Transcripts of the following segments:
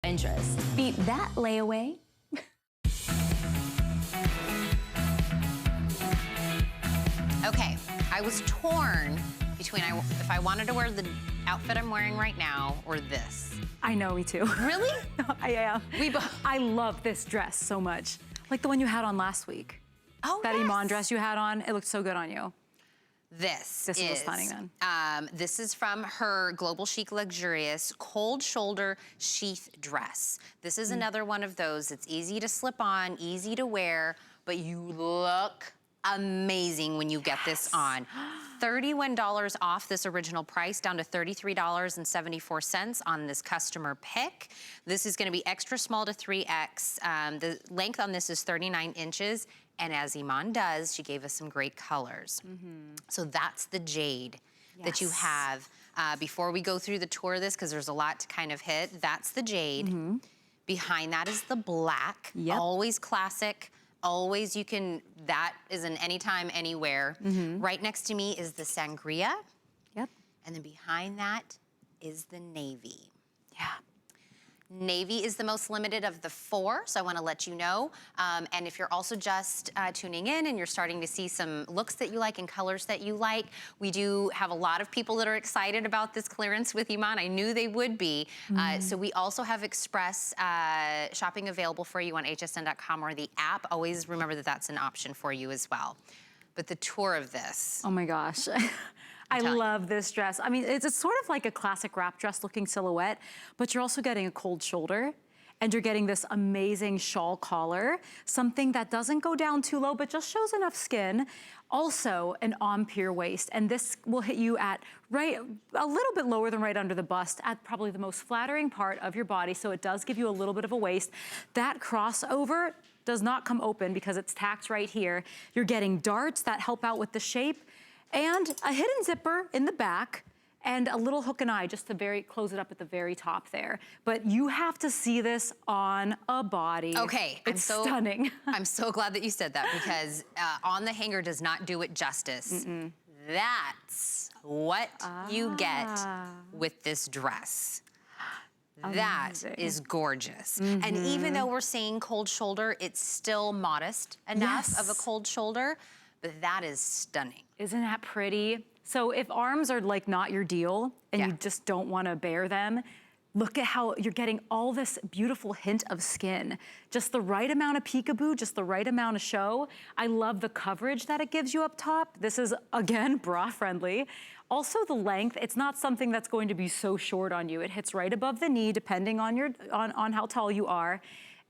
interest. Beat that layaway. Okay, I was torn between if I wanted to wear the outfit I'm wearing right now or this. I know, me too. Really? Yeah. We both. I love this dress so much. Like the one you had on last week. Oh, that yes. Iman dress you had on, it looked so good on you. This is stunning then. This is from her Global Chic Luxurious Cold Shoulder Sheath dress. This is another one of those. It's easy to slip on, easy to wear, but you look amazing when you get this on. $31 off this original price, down to $33.74 on this customer pick. This is gonna be extra small to 3X. The length on this is 39 inches. And as Iman does, she gave us some great colors. So that's the Jade that you have. Before we go through the tour of this, because there's a lot to kind of hit, that's the Jade. Behind that is the black, always classic. Always you can, that is an anytime, anywhere. Right next to me is the Sangria. And then behind that is the navy. Navy is the most limited of the four, so I wanna let you know. And if you're also just tuning in and you're starting to see some looks that you like and colors that you like, we do have a lot of people that are excited about this clearance with Iman. I knew they would be. So we also have express shopping available for you on hsn.com or the app. Always remember that that's an option for you as well. But the tour of this. Oh my gosh. I love this dress. I mean, it's sort of like a classic wrap dress looking silhouette, but you're also getting a cold shoulder and you're getting this amazing shawl collar, something that doesn't go down too low, but just shows enough skin. Also an empire waist, and this will hit you at a little bit lower than right under the bust, at probably the most flattering part of your body, so it does give you a little bit of a waist. That crossover does not come open because it's tacked right here. You're getting darts that help out with the shape, and a hidden zipper in the back, and a little hook and eye just to close it up at the very top there. But you have to see this on a body. Okay, it's stunning. I'm so glad that you said that, because on the hanger does not do it justice. That's what you get with this dress. That is gorgeous. And even though we're seeing cold shoulder, it's still modest enough of a cold shoulder, but that is stunning. Isn't that pretty? So if arms are like not your deal and you just don't want to bear them, look at how you're getting all this beautiful hint of skin. Just the right amount of peekaboo, just the right amount of show. I love the coverage that it gives you up top. This is, again, bra friendly. Also the length, it's not something that's going to be so short on you. It hits right above the knee, depending on on how tall you are.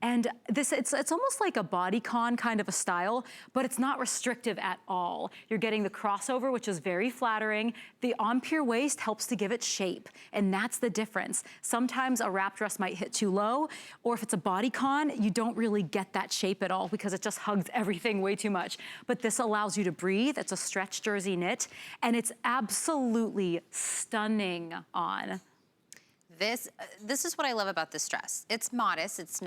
And this, it's almost like a bodycon kind of a style, but it's not restrictive at all. You're getting the crossover, which is very flattering. The empire waist helps to give it shape, and that's the difference. Sometimes a wrap dress might hit too low, or if it's a bodycon, you don't really get that shape at all because it just hugs everything way too much. But this allows you to breathe. It's a stretch jersey knit, and it's absolutely stunning on. This is what I love about this dress. It's modest, it's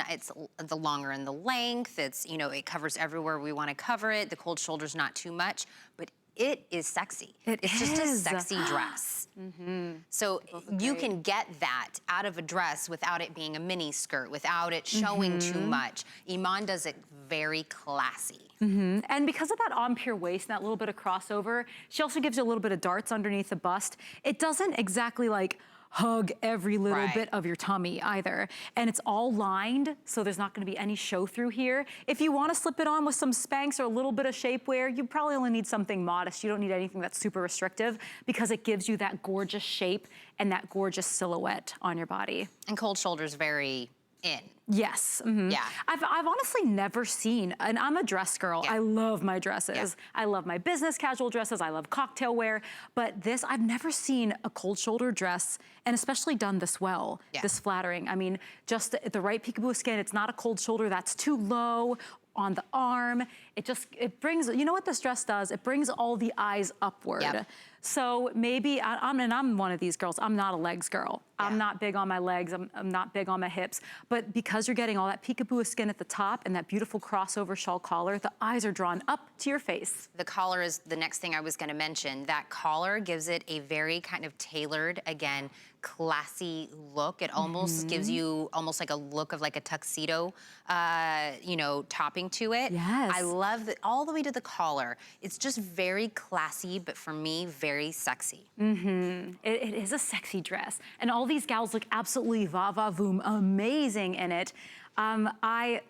the longer in the length, it's, you know, it covers everywhere we want to cover it, the cold shoulder's not too much, but it is sexy. It's just a sexy dress. So you can get that out of a dress without it being a mini skirt, without it showing too much. Iman does it very classy. And because of that empire waist and that little bit of crossover, she also gives you a little bit of darts underneath the bust. It doesn't exactly like hug every little bit of your tummy either. And it's all lined, so there's not gonna be any show through here. If you wanna slip it on with some Spanx or a little bit of shapewear, you probably only need something modest. You don't need anything that's super restrictive because it gives you that gorgeous shape and that gorgeous silhouette on your body. And cold shoulder's very in. Yes. Yeah. I've honestly never seen, and I'm a dress girl. I love my dresses. I love my business casual dresses. I love cocktail wear. But this, I've never seen a cold shoulder dress, and especially done this well, this flattering. I mean, just the right peekaboo skin. It's not a cold shoulder that's too low on the arm. it brings, you know what this dress does? It brings all the eyes upward. Yep. So maybe, I'm one of these girls, I'm not a legs girl. Yeah. I'm not big on my legs, I'm not big on my hips, but because you're getting all that peekaboo of skin at the top and that beautiful crossover shawl collar, the eyes are drawn up to your face. The collar is the next thing I was gonna mention. That collar gives it a very kind of tailored, again, classy look. It almost gives you almost like a look of like a tuxedo, you know, topping to it. Yes. I love that all the way to the collar. It's just very classy, but for me, very sexy. It is a sexy dress. And all these gals look absolutely va-va-voom amazing in it. I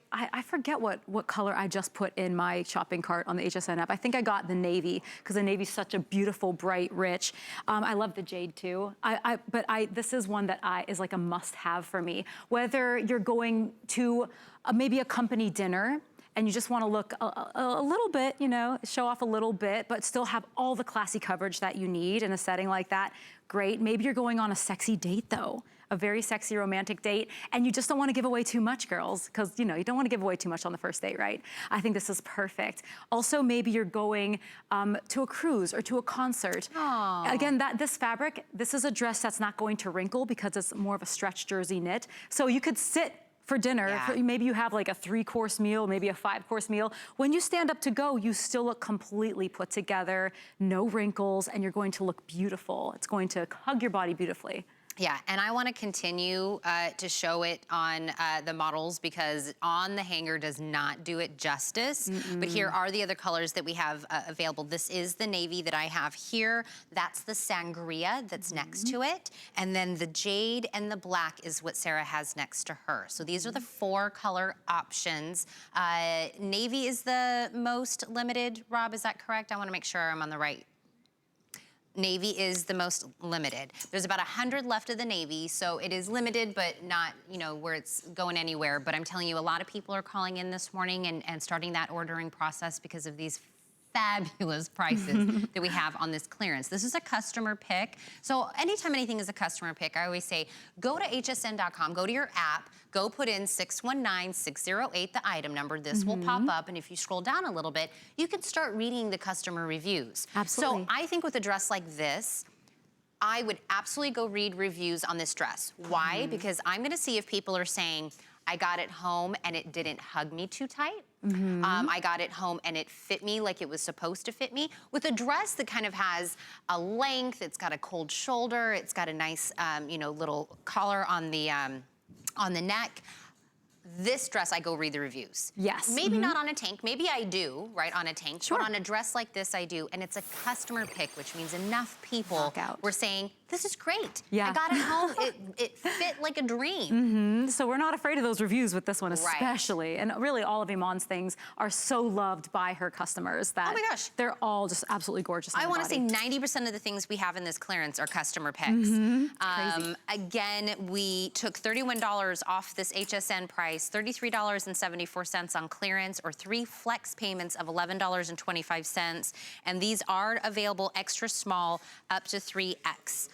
forget what color I just put in my shopping cart on the HSN app. I think I got the navy, because the navy's such a beautiful, bright, rich. I love the jade too. But this is one that is like a must-have for me. Whether you're going to maybe a company dinner, and you just want to look a little bit, you know, show off a little bit, but still have all the classy coverage that you need in a setting like that, great. Maybe you're going on a sexy date though, a very sexy romantic date, and you just don't want to give away too much, girls, because you know, you don't want to give away too much on the first date, right? I think this is perfect. Also, maybe you're going to a cruise or to a concert. Aww. Again, this fabric, this is a dress that's not going to wrinkle because it's more of a stretch jersey knit. So you could sit for dinner, Yeah. maybe you have like a 3-course meal, maybe a 5-course meal. When you stand up to go, you still look completely put together, no wrinkles, and you're going to look beautiful. It's going to hug your body beautifully. Yeah, and I want to continue to show it on the models, because on the hanger does not do it justice. But here are the other colors that we have available. This is the navy that I have here. That's the sangria that's next to it. And then the jade and the black is what Sarah has next to her. So these are the 4 color options. Navy is the most limited. Rob, is that correct? I want to make sure I'm on the right. Navy is the most limited. There's about 100 left of the navy, so it is limited, but not, you know, where it's going anywhere. But I'm telling you, a lot of people are calling in this morning and starting that ordering process because of these fabulous prices that we have on this clearance. This is a customer pick. So anytime anything is a customer pick, I always say, go to hsn.com, go to your app, go put in 619608, the item number. This will pop up, and if you scroll down a little bit, you can start reading the customer reviews. Absolutely. So I think with a dress like this, I would absolutely go read reviews on this dress. Why? Because I'm gonna see if people are saying, I got it home and it didn't hug me too tight. I got it home and it fit me like it was supposed to fit me. With a dress that kind of has a length, it's got a cold shoulder, it's got a nice, you know, little collar on the neck. This dress, I go read the reviews. Yes. Maybe not on a tank. Maybe I do, right, on a tank. Sure. But on a dress like this, I do. And it's a customer pick, which means enough people Knockout. were saying, this is great. Yeah. I got it home. It fit like a dream. So we're not afraid of those reviews with this one, Right. especially. And really, all of Iman's things are so loved by her customers that Oh my gosh. they're all just absolutely gorgeous. I want to say body. 90% of the things we have in this clearance are customer picks. Crazy. Again, we took $31 off this HSN price, $33.74 on clearance, or 3 flex payments of $11.25. And these are available extra small up to 3X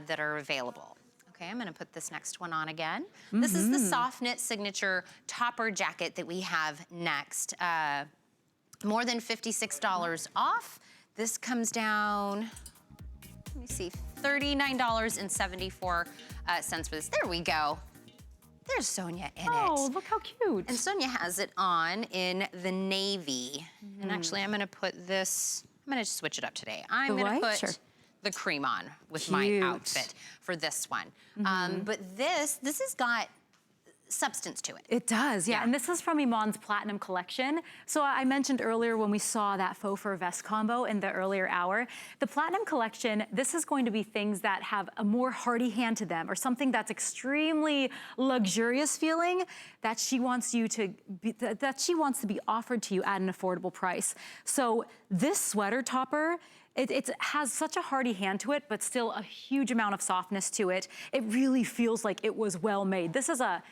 that are available. Okay, I'm gonna put this next one on again. This is the soft knit signature topper jacket that we have next. More than $56 off. This comes down, let me see, $39.74 for this. There we go. There's Sonia in Oh, it. look how cute. And Sonia has it on in the navy. And actually, I'm gonna put this, I'm gonna switch it up today. I'm The gonna white? put Sure. the cream on with my Cute. outfit for this one. But this has got substance to it. It does, yeah. Yeah. And this is from Iman's Platinum collection. So I mentioned earlier when we saw that faux fur vest combo in the earlier hour, the Platinum collection, this is going to be things that have a more hearty hand to them, or something that's extremely luxurious feeling that she wants you to be, that she wants to be offered to you at an affordable price. So this sweater topper, it has such a hearty hand to it, but still a huge amount of softness to it. It really feels like it was well made. This is a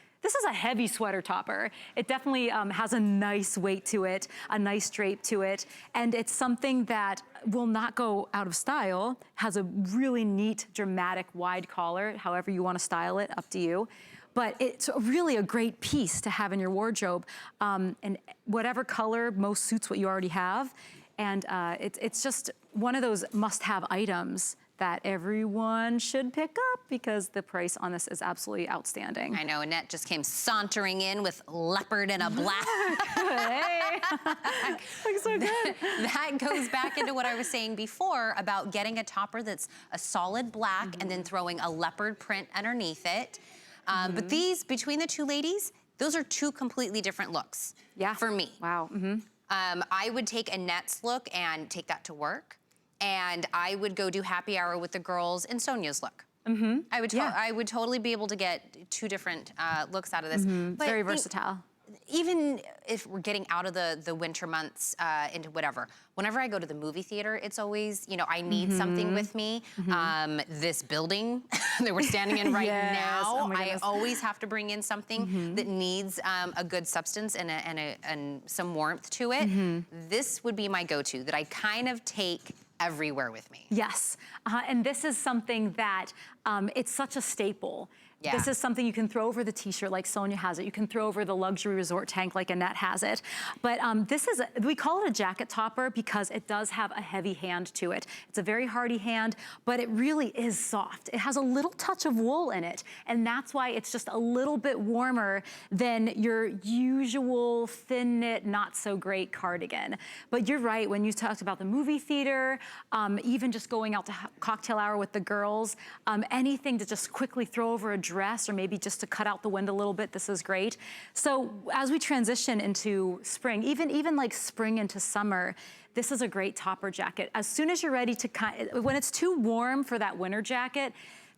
heavy sweater topper. It definitely has a nice weight to it, a nice drape to it, and it's something that will not go out of style, has a really neat, dramatic, wide collar, however you want to style it, up to you. but it's really a great piece to have in your wardrobe. And whatever color most suits what you already have. And it's just one of those must-have items that everyone should pick up because the price on this is absolutely outstanding. I know, Annette just came sauntering in with leopard and a black. Hey, looks so good. That goes back into what I was saying before about getting a topper that's a solid black and then throwing a leopard print underneath it. But these, between the two ladies, those are two completely different looks for me. Wow. I would take Annette's look and take that to work. And I would go do happy hour with the girls in Sonia's look. I would totally be able to get two different looks out of this. But very versatile. Even if we're getting out of the winter months into whatever, whenever I go to the movie theater, it's always, you know, I need something with me. This building that we're standing in right now, I always have to bring in something that needs a good substance and some warmth to it. This would be my go-to that I kind of take everywhere with me. Yes, and this is something that it's such a staple. This is something you can throw over the t-shirt like Sonia has it. You can throw over the luxury resort tank like Annette has it. But this is, we call it a jacket topper because it does have a heavy hand to it. It's a very hardy hand, but it really is soft. It has a little touch of wool in it, and that's why it's just a little bit warmer than your usual thin knit, not so great cardigan. But you're right, when you talked about the movie theater, even just going out to cocktail hour with the girls, anything to just quickly throw over a dress or maybe just to cut out the wind a little bit, this is great. So as we transition into spring, even like spring into summer, this is a great topper jacket. As soon as you're ready to when it's too warm for that winter jacket,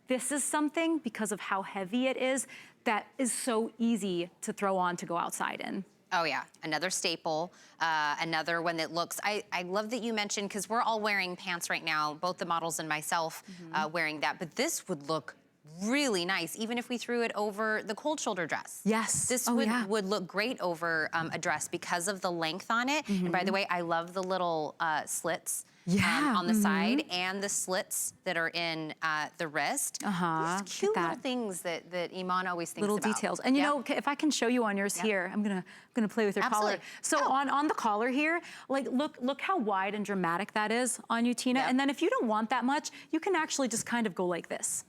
this is something, because of how heavy it is, that is so easy to throw on to go outside in. Oh yeah, another staple, another one that looks, I love that you mentioned, because we're all wearing pants right now, both the models and myself wearing that, but this would look really nice, even if we threw it over the cold shoulder dress. Yes. This would look great over a dress because of the length on it. And by the way, I love the little slits on the side and the slits that are in the wrist. These cute little things that Iman always thinks little about. details. And you know, if I can show you on yours here, I'm gonna play with your collar. So on the collar here, like look how wide and dramatic that is on you, Tina. And then if you don't want that much, you can actually just kind of go like this.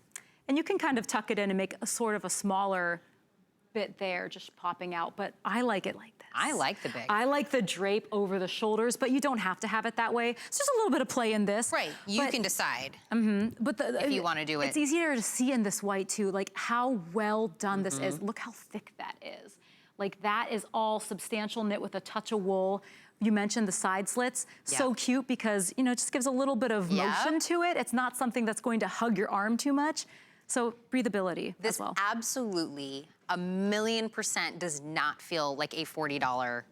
And you can kind of tuck it in and make a sort of a smaller bit there, just popping out. But I like it like this. I like the big. I like the drape over the shoulders, but you don't have to have it that way. It's just a little bit of play in this. Right, you can decide but if you want to do it. It's easier to see in this white too, like how well done this is. Look how thick that is. Like that is all substantial knit with a touch of wool. You mentioned the side slits, so cute because, you know, it just gives a little bit of motion to it. It's not something that's going to hug your arm too much. So breathability as well. This absolutely, 1,000,000% does not feel like a $40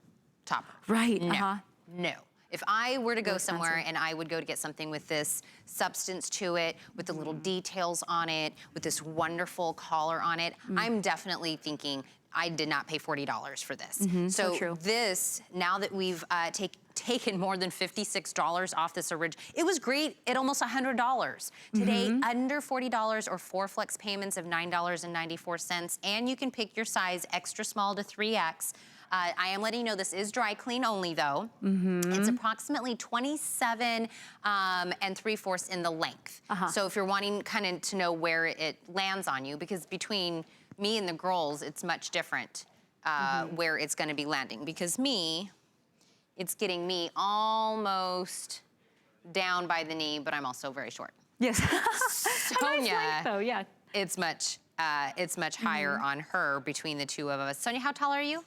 topper. Right, No. If I were to go somewhere and I would go to get something with this substance to it, with the little details on it, with this wonderful collar on it, I'm definitely thinking, I did not pay $40 for this. So true. This, now that we've taken more than $56 off this original, it was great at almost $100. Today, under $40 or 4 flex payments of $9.94, and you can pick your size extra small to 3X. I am letting you know this is dry clean only though. It's approximately 27 and 3/4 in the length. So if you're wanting kind of to know where it lands on you, because between me and the girls, it's much different where it's gonna be landing. Because it's getting me almost down by the knee, but I'm also very short. Yes. Sonia, nice though, yeah. It's much higher on her between the two of us. Sonia, how tall are you?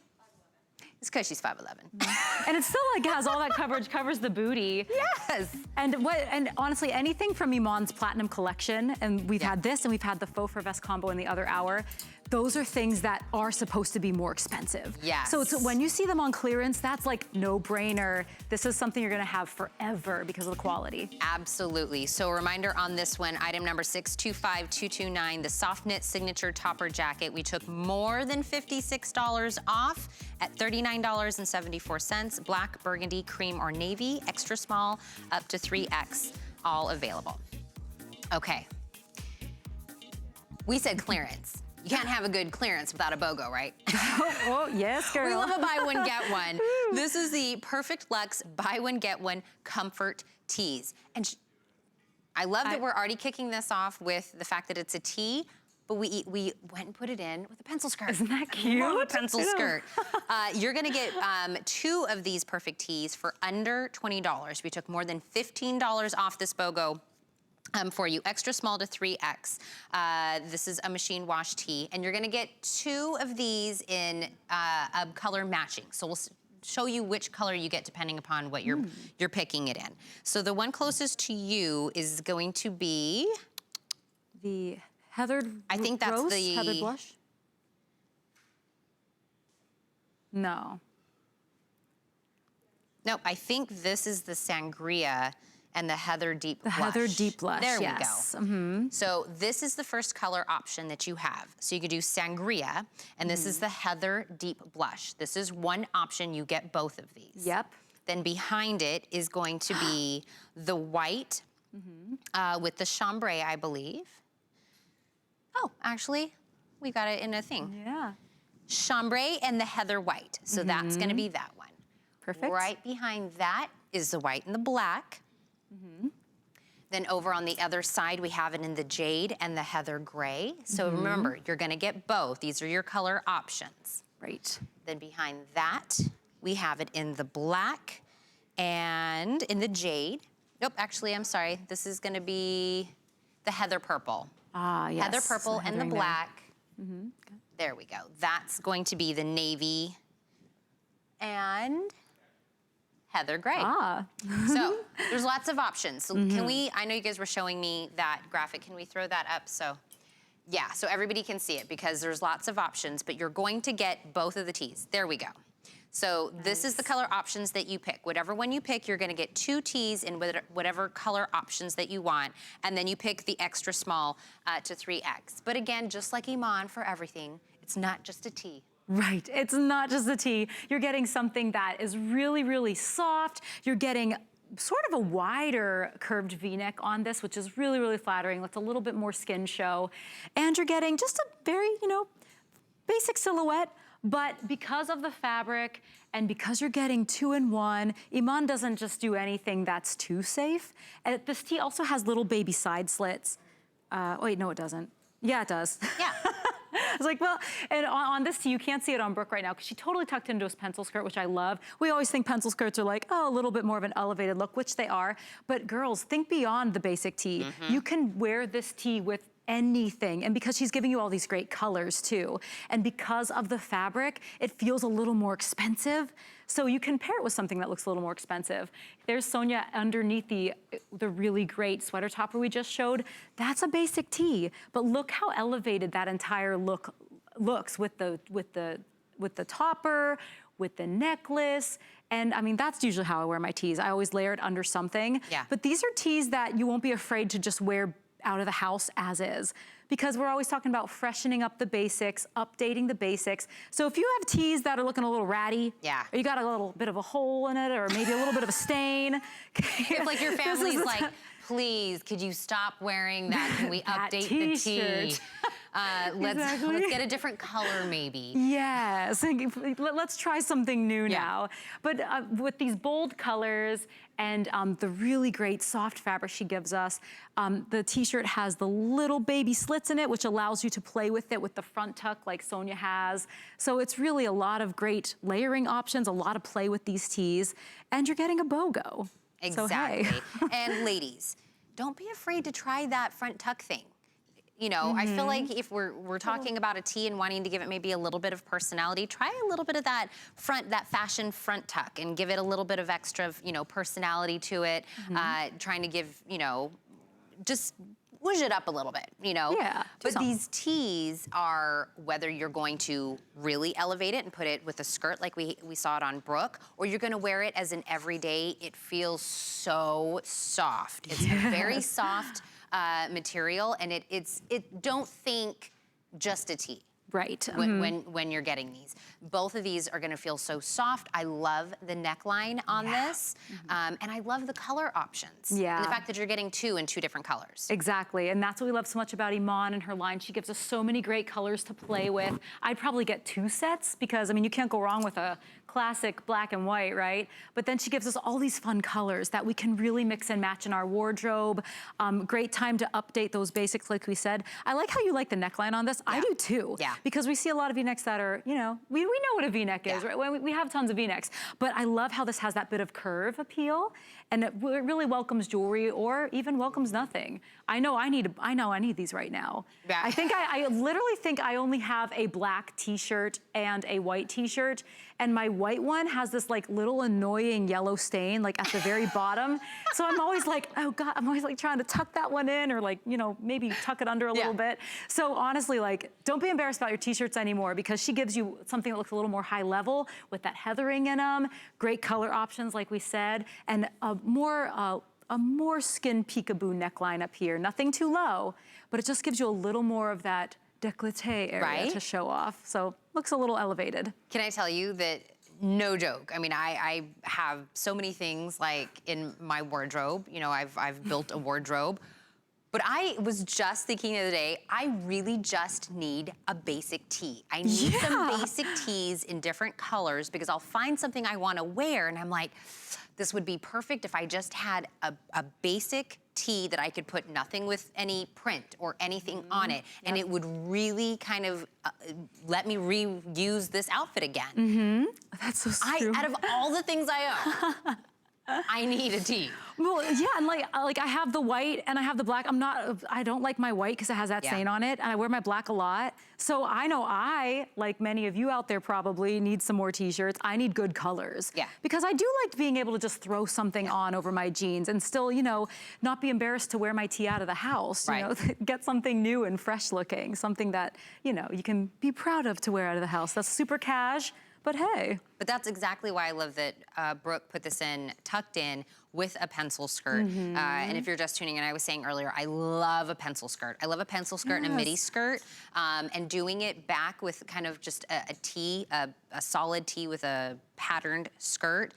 It's because she's 5'11". And it still like has all that coverage, covers the booty. Yes. And honestly, anything from Iman's Platinum collection, and we've had this and we've had the faux fur vest combo in the other hour, those are things that are supposed to be more expensive. Yes. So when you see them on clearance, that's like no brainer. This is something you're gonna have forever because of the quality. Absolutely. So a reminder on this one, item number 625229, the soft knit signature topper jacket. We took more than $56 off at $39.74. Black, burgundy, cream, or navy, extra small, up to 3X, all available. Okay. We said clearance. You can't have a good clearance without a BOGO, right? Oh, yes, girl. We love a buy one, get one. This is the Perfect Luxe buy one, get one comfort tees. And I love that we're already kicking this off with the fact that it's a tee, but we went and put it in with a pencil skirt. Isn't that cute? I love a pencil skirt. You're gonna get 2 of these perfect tees for under $20. We took more than $15 off this BOGO for you, extra small to 3X. This is a machine wash tee, and you're gonna get 2 of these in a color matching. So we'll show you which color you get depending upon what you're picking it in. So the one closest to you is going to be the heathered I think that's rose? the Heathered blush? No. Nope, I think this is the Sangria and the Heather Deep Blush. The Heather Deep Blush, There yes. we go. So this is the first color option that you have. So you could do Sangria, and this is the Heather Deep Blush. This is one option, you get both of these. Yep. Then behind it is going to be the white with the chambray, I believe. Oh, actually, we got it in a thing. Yeah. Chambray and the Heather White. So that's gonna be that one. Perfect. Right behind that is the white and the black. Then over on the other side, we have it in the Jade and the Heather Gray. So remember, you're gonna get both. These are your color options. Right. Then behind that, we have it in the black and in the Jade. Nope, actually, I'm sorry. This is gonna be the Heather Purple. Ah, yes. Heather Purple and the heathering black. There we go. That's going to be the navy and Heather Gray. Ah. So there's lots of options. So can we, I know you guys were showing me that graphic. Can we throw that up? So yeah, so everybody can see it because there's lots of options, but you're going to get both of the tees. There we go. So this is the color options that you pick. Whatever one you pick, you're gonna get 2 tees in whatever color options that you want, and then you pick the extra small to 3X. But again, just like Iman for everything, it's not just a tee. Right, it's not just a tee. You're getting something that is really, really soft. You're getting sort of a wider curved V-neck on this, which is really, really flattering. Lets a little bit more skin show. And you're getting just a very, basic silhouette, but because of the fabric and because you're getting 2-in-1, Iman doesn't just do anything that's too safe. And this tee also has little baby side slits. Wait, no, it doesn't. Yeah, it does. Yeah. I was like, well, and on this tee, you can't see it on Brooke right now because she totally tucked into a pencil skirt, which I love. We always think pencil skirts are like, oh, a little bit more of an elevated look, which they are. But girls, think beyond the basic tee. You can wear this tee with anything. And because she's giving you all these great colors too. And because of the fabric, it feels a little more expensive. So you can pair it with something that looks a little more expensive. There's Sonia underneath the really great sweater topper we just showed. That's a basic tee, but look how elevated that entire look looks with the topper, with the necklace. And I mean, that's usually how I wear my tees. I always layer it under something. Yeah. But these are tees that you won't be afraid to just wear out of the house as is, because we're always talking about freshening up the basics, updating the basics. So if you have tees that are looking a little ratty, Yeah. or you got a little bit of a hole in it, or maybe a little bit of a stain. If like your family's like, please, could you stop wearing that? Can we update the tee? Let's get a different color maybe. Yes, let's try something new now. But with these bold colors and the really great soft fabric she gives us, the t-shirt has the little baby slits in it, which allows you to play with it with the front tuck like Sonia has. So it's really a lot of great layering options, a lot of play with these tees, and you're getting a BOGO. Exactly. So, hey. And ladies, don't be afraid to try that front tuck thing. I feel like if we're talking about a tee and wanting to give it maybe a little bit of personality, try a little bit of that fashion front tuck and give it a little bit of extra, personality to it. Trying to give, just whoosh it up a little bit, Yeah. But these tees are, whether you're going to really elevate it and put it with a skirt like we saw it on Brooke, or you're gonna wear it as an everyday, it feels so soft. It's a very soft material, and don't think just a tee. Right. when you're getting these. Both of these are gonna feel so soft. I love the neckline on this. And I love the color options. Yeah. And the fact that you're getting two in two different colors. Exactly, and that's what we love so much about Iman and her line. She gives us so many great colors to play with. I'd probably get 2 sets because, I mean, you can't go wrong with a classic black and white, right? But then she gives us all these fun colors that we can really mix and match in our wardrobe. Great time to update those basics like we said. I like how you like the neckline on this. I do too. Yeah. Because we see a lot of V-necks that are, you know, we know what a V-neck is, right? We have tons of V-necks. But I love how this has that bit of curve appeal, and it really welcomes jewelry or even welcomes nothing. I know I need these right now. Yeah. I literally think I only have a black t-shirt and a white t-shirt, and my white one has this like little annoying yellow stain like at the very bottom. So I'm always like, oh God, I'm always like trying to tuck that one in or like, you know, maybe tuck it under a little bit. So honestly, like, don't be embarrassed about your t-shirts anymore because she gives you something that looks a little more high level with that heathering in them, great color options like we said, and a more skin peekaboo neckline up here. Nothing too low, but it just gives you a little more of that décolleté area to show off. So looks a little elevated. Can I tell you that, no joke, I mean, I have so many things like in my wardrobe, you know, I've built a wardrobe, but I was just thinking the other day, I really just need a basic tee. I need some basic tees in different colors because I'll find something I wanna wear and I'm like, this would be perfect if I just had a basic tee that I could put nothing with any print or anything on it, and it would really kind of let me reuse this outfit again. That's so true. Out of all the things I own, I need a tee. Well, yeah, and like I have the white and I have the black. I don't like my white because it has that stain on it, and I wear my black a lot. So I know I, like many of you out there probably, need some more t-shirts. I need good colors. Yeah. Because I do like being able to just throw something on over my jeans and still, you know, not be embarrassed to wear my tee out of the house. You know, get something new and fresh looking, something that, you know, you can be proud of to wear out of the house. That's super cash. But hey. But that's exactly why I love that Brooke put this in, tucked in, with a pencil skirt. And if you're just tuning in, I was saying earlier, I love a pencil skirt. I love a pencil skirt and a midi skirt. And doing it back with kind of just a tee, a solid tee with a patterned skirt.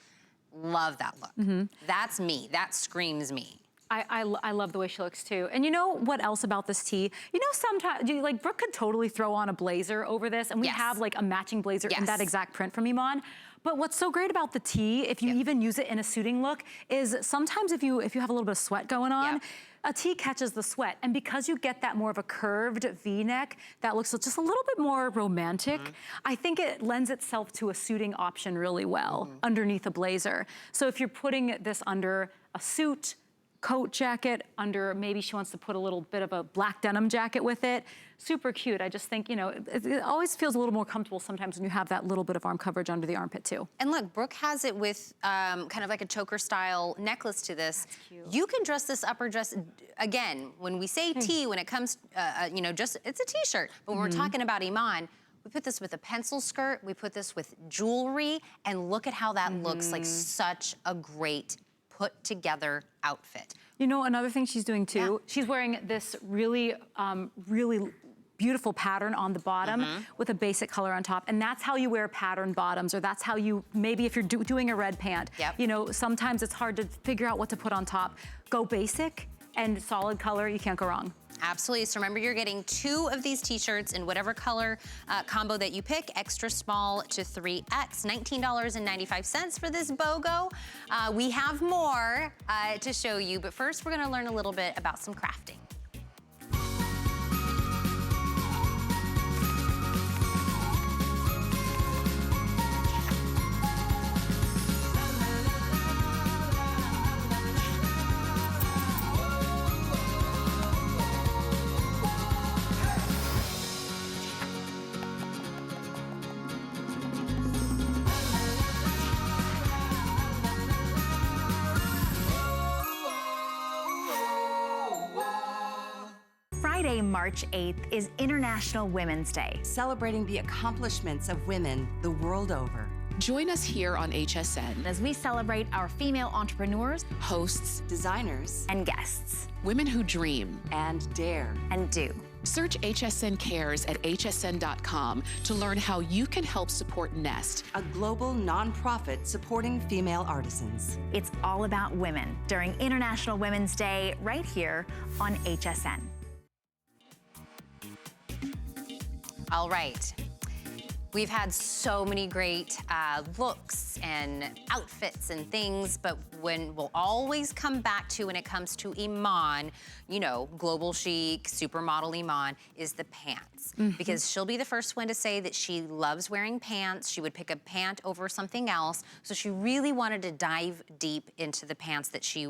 Love that look. That's me, that screams me. I love the way she looks too. And you know what else about this tee? You know, sometimes, like Brooke could totally throw on a blazer over this, and we have like a matching blazer in that exact print from Iman. But what's so great about the tee, if you even use it in a suiting look, is sometimes if you have a little bit of sweat going on, a tee catches the sweat. And because you get that more of a curved V-neck that looks just a little bit more romantic, I think it lends itself to a suiting option really well underneath a blazer. So if you're putting this under a suit, coat jacket, under maybe she wants to put a little bit of a black denim jacket with it. Super cute. I just think, you know, it always feels a little more comfortable sometimes when you have that little bit of arm coverage under the armpit too. And look, Brooke has it with kind of like a choker style necklace to this. That's cute. You can dress this upper dress, again, when we say tee, when it comes, you know, just, it's a t-shirt. But when we're talking about Iman, we put this with a pencil skirt, we put this with jewelry, and look at how that looks like such a great put together outfit. You know, another thing she's doing too, she's wearing this really, really beautiful pattern on the bottom with a basic color on top. And that's how you wear pattern bottoms, or that's how you, maybe if you're doing a red pant, you know, sometimes it's hard to figure out what to put on top. Go basic and solid color, you can't go wrong. Absolutely, so remember you're getting 2 of these t-shirts in whatever color combo that you pick, extra small to 3X, $19.95 for this BOGO. We have more to show you, but first we're gonna learn a little bit about some crafting. Friday, March 8th is International Women's Day. Celebrating the accomplishments of women the world over. Join us here on HSN As we celebrate our female entrepreneurs, hosts, Designers and guests, women who dream and dare. and do. Search HSN Cares at hsn.com to learn how you can help support Nest, a global nonprofit supporting female artisans. It's all about women during International Women's Day right here on HSN. All right. We've had so many great looks and outfits and things, but when we'll always come back to when it comes to Iman, you know, global chic, supermodel Iman, is the pants. Because she'll be the first one to say that she loves wearing pants. She would pick a pant over something else. So she really wanted to dive deep into the pants that she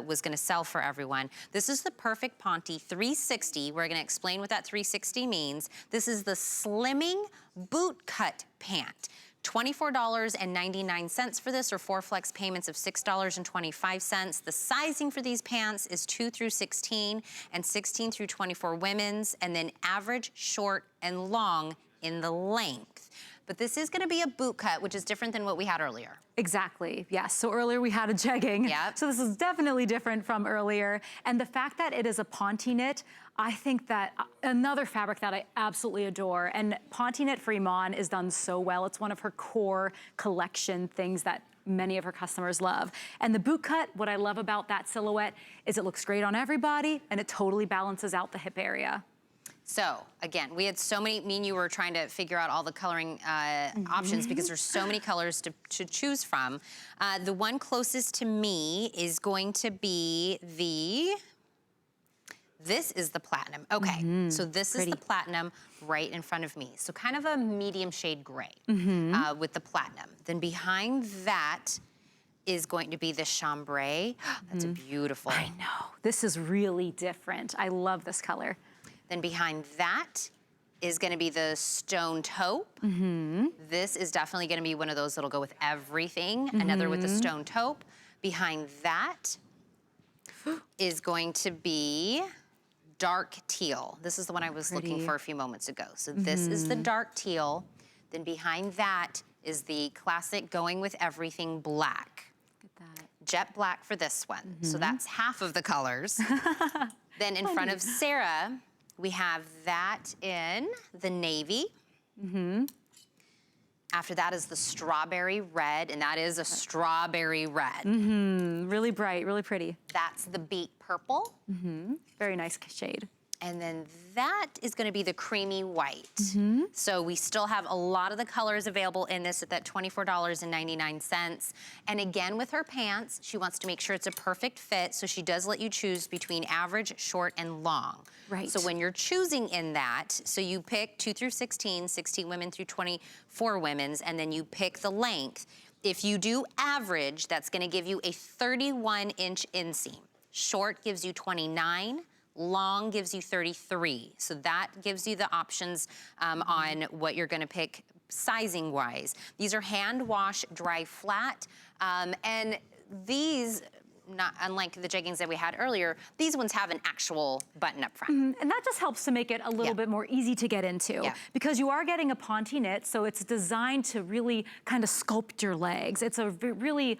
was gonna sell for everyone. This is the Perfect Ponte 360. We're gonna explain what that 360 means. This is the slimming boot cut pant. $24.99 for this, or 4 flex payments of $6.25. The sizing for these pants is 2 through 16 and 16 through 24 women's, and then average, short, and long in the length. But this is gonna be a boot cut, which is different than what we had earlier. Exactly, yes. So earlier we had a jegging. Yep. So this is definitely different from earlier. And the fact that it is a Ponte knit, I think that another fabric that I absolutely adore, and Ponte knit for Iman is done so well. It's one of her core collection things that many of her customers love. And the boot cut, what I love about that silhouette is it looks great on everybody and it totally balances out the hip area. So, again, we had so many, me and you were trying to figure out all the coloring options because there's so many colors to choose from. The one closest to me is going to be this is the platinum. Okay, so this is the platinum right in front of me. So kind of a medium shade gray with the platinum. Then behind that is going to be the chambray. That's beautiful. I know, this is really different. I love this color. Then behind that is gonna be the stone taupe. This is definitely gonna be one of those that'll go with everything. Another with the stone taupe. Behind that is going to be dark teal. This is the one I was looking for a few moments ago. So this is the dark teal. Then behind that is the classic going with everything black. Look at that. Jet black for this one. So that's half of the colors. Then in front of Sarah, we have that in the navy. After that is the strawberry red, and that is a strawberry red. Really bright, really pretty. That's the beet purple. Very nice shade. And then that is gonna be the creamy white. So we still have a lot of the colors available in this at that $24.99. And again, with her pants, she wants to make sure it's a perfect fit, so she does let you choose between average, short, and long. Right. So when you're choosing in that, so you pick 2 through 16, 16 women through 24 women's, and then you pick the length. If you do average, that's gonna give you a 31-inch inseam. Short gives you 29. Long gives you 33. So that gives you the options on what you're gonna pick sizing wise. These are hand wash, dry flat, and these, not unlike the jeggings that we had earlier, these ones have an actual button up front. And that just helps to make it a little bit more easy to get into because you are getting a Ponte knit, so it's designed to really kind of sculpt your legs. It's a really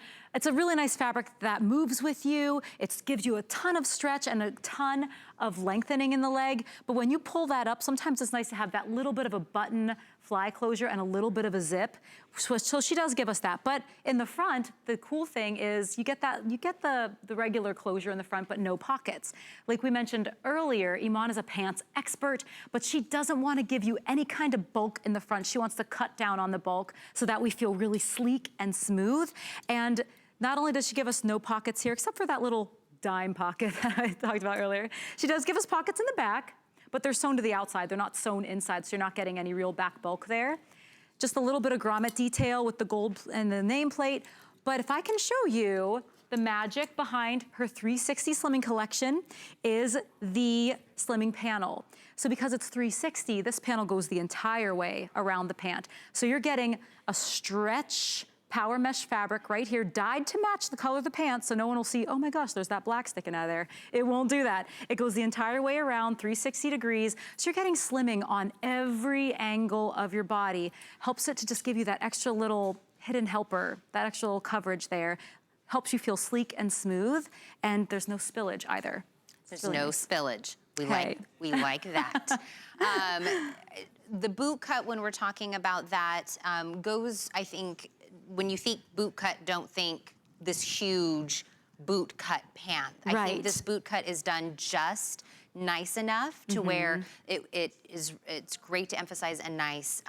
nice fabric that moves with you. It gives you a ton of stretch and a ton of lengthening in the leg. But when you pull that up, sometimes it's nice to have that little bit of a button fly closure and a little bit of a zip. So she does give us that. But in the front, the cool thing is you get the regular closure in the front, but no pockets. Like we mentioned earlier, Iman is a pants expert, but she doesn't want to give you any kind of bulk in the front. She wants to cut down on the bulk so that we feel really sleek and smooth. And not only does she give us no pockets here, except for that little dime pocket that I talked about earlier, she does give us pockets in the back, but they're sewn to the outside. They're not sewn inside, so you're not getting any real back bulk there. Just a little bit of grommet detail with the gold and the nameplate. But if I can show you the magic behind her 360 slimming collection is the slimming panel. So because it's 360, this panel goes the entire way around the pant. So you're getting a stretch power mesh fabric right here, dyed to match the color of the pants, so no one will see, oh my gosh, there's that black sticking out of there. It won't do that. It goes the entire way around, 360 degrees, so you're getting slimming on every angle of your body. Helps it to just give you that extra little hidden helper, that extra little coverage there. Helps you feel sleek and smooth, and there's no spillage either. There's no spillage. We like that. The boot cut, when we're talking about that, goes, I think, when you think boot cut, don't think this huge boot cut pant. I think this boot cut is done just nice enough to where it's great to emphasize a nice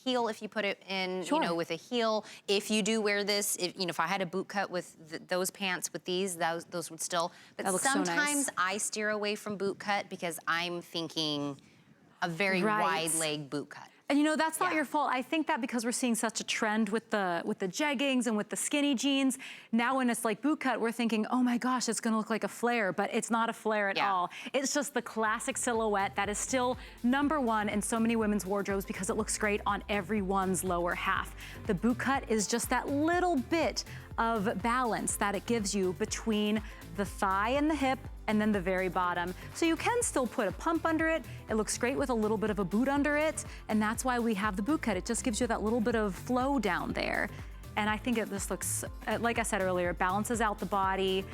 heel if you put it in, you know, with a heel. If you do wear this, if I had a boot cut with those pants with these, those would still. But sometimes so nice. I steer away from boot cut because I'm thinking a very wide leg boot cut. And you know, that's not your fault. I think that because we're seeing such a trend with the jeggings and with the skinny jeans, now when it's like boot cut, we're thinking, oh my gosh, it's gonna look like a flare, but it's not a flare at all. It's just the classic silhouette that is still #1 in so many women's wardrobes because it looks great on everyone's lower half. The boot cut is just that little bit of balance that it gives you between the thigh and the hip and then the very bottom. So you can still put a pump under it. It looks great with a little bit of a boot under it, and that's why we have the boot cut. It just gives you that little bit of flow down there. And I think this looks, like I said earlier, it balances out the body.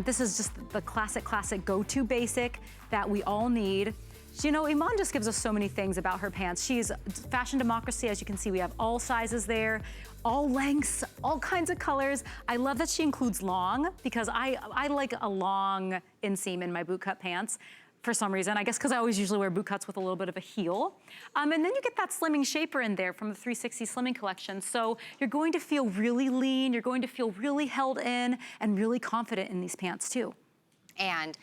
This is just the classic go-to basic that we all need. You know, Iman just gives us so many things about her pants. She's fashion democracy. As you can see, we have all sizes there, all lengths, all kinds of colors. I love that she includes long because I like a long inseam in my boot cut pants for some reason. I guess because I always usually wear boot cuts with a little bit of a heel. And then you get that slimming shaper in there from the 360 Slimming Collection. So you're going to feel really lean, you're going to feel really held in and really confident in these pants too. And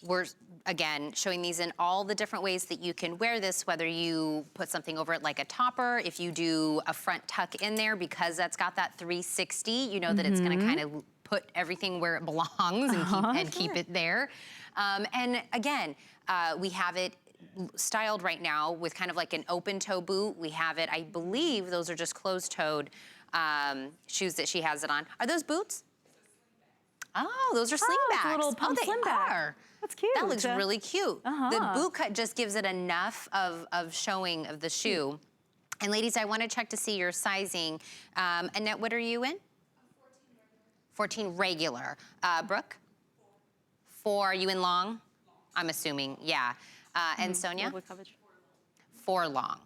we're, again, showing these in all the different ways that you can wear this, whether you put something over it like a topper, if you do a front tuck in there, because that's got that 360, you know that it's gonna kind of put everything where it belongs and keep it there. And again, we have it styled right now with kind of like an open toe boot. We have it, I believe those are just closed toed shoes that she has it on. Are those boots? Oh, those are slingbacks. Little pump they slingback. are. That's cute. That looks really cute. The boot cut just gives it enough of showing of the shoe. And ladies, I want to check to see your sizing. Annette, what are you in? 14 regular. Brooke? 4. Are you in long? I'm assuming, yeah. And Sonia? 4 long.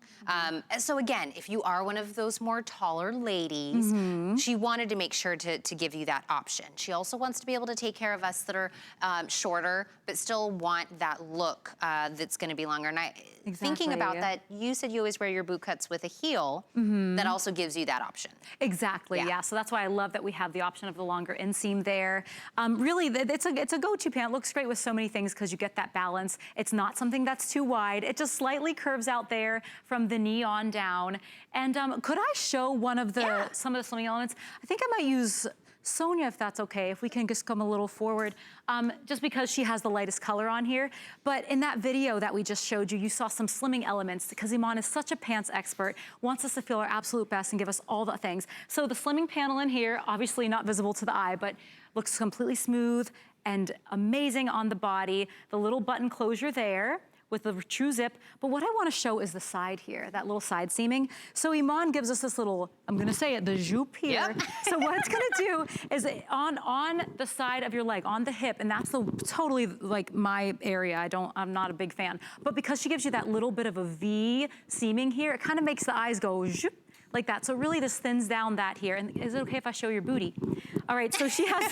So again, if you are one of those more taller ladies, she wanted to make sure to give you that option. She also wants to be able to take care of us that are shorter, but still want that look that's gonna be longer. And thinking about that, you said you always wear your boot cuts with a heel. That also gives you that option. Exactly, yeah. So that's why I love that we have the option of the longer inseam there. Really, it's a go-to pant. It looks great with so many things because you get that balance. It's not something that's too wide. It just slightly curves out there from the knee on down. And could I show one of the some of the slimming elements? I think I might use Sonia, if that's okay, if we can just come a little forward, just because she has the lightest color on here. But in that video that we just showed you, you saw some slimming elements because Iman is such a pants expert, wants us to feel our absolute best and give us all the things. So the slimming panel in here, obviously not visible to the eye, but looks completely smooth and amazing on the body. The little button closure there with the true zip. But what I wanna show is the side here, that little side seaming. So Iman gives us this little, I'm gonna say it, the jupe here. So what it's gonna do is on the side of your leg, on the hip, and that's totally like my area. I'm not a big fan. But because she gives you that little bit of a V seaming here, it kind of makes the eyes go zhoop, like that. So really this thins down that here. And is it okay if I show your booty? All right, so she has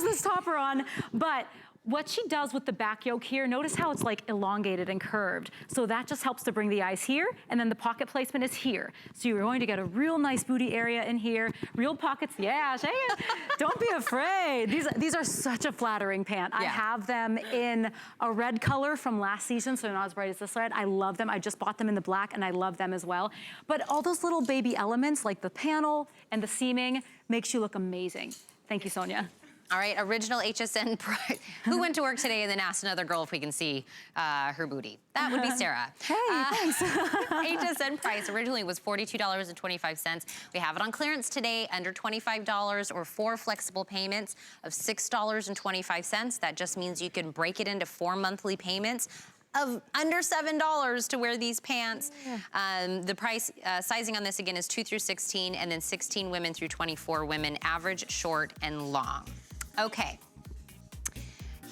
this topper on, but what she does with the back yoke here, notice how it's like elongated and curved. So that just helps to bring the eyes here, and then the pocket placement is here. So you're going to get a real nice booty area in here, real pockets, yeah, say it. Don't be afraid. These are such a flattering pant. I have them in a red color from last season, so not as bright as this red. I love them. I just bought them in the black, and I love them as well. But all those little baby elements, like the panel and the seaming, makes you look amazing. Thank you, Sonia. All right, original HSN price. Who went to work today and then asked another girl if we can see her booty? That would be Sarah. Hey, thanks. HSN price originally was $42.25. We have it on clearance today, under $25 or 4 flexible payments of $6.25. That just means you can break it into 4 monthly payments of under $7 to wear these pants. The price sizing on this again is 2 through 16, and then 16 women through 24 women, average, short, and long. Okay,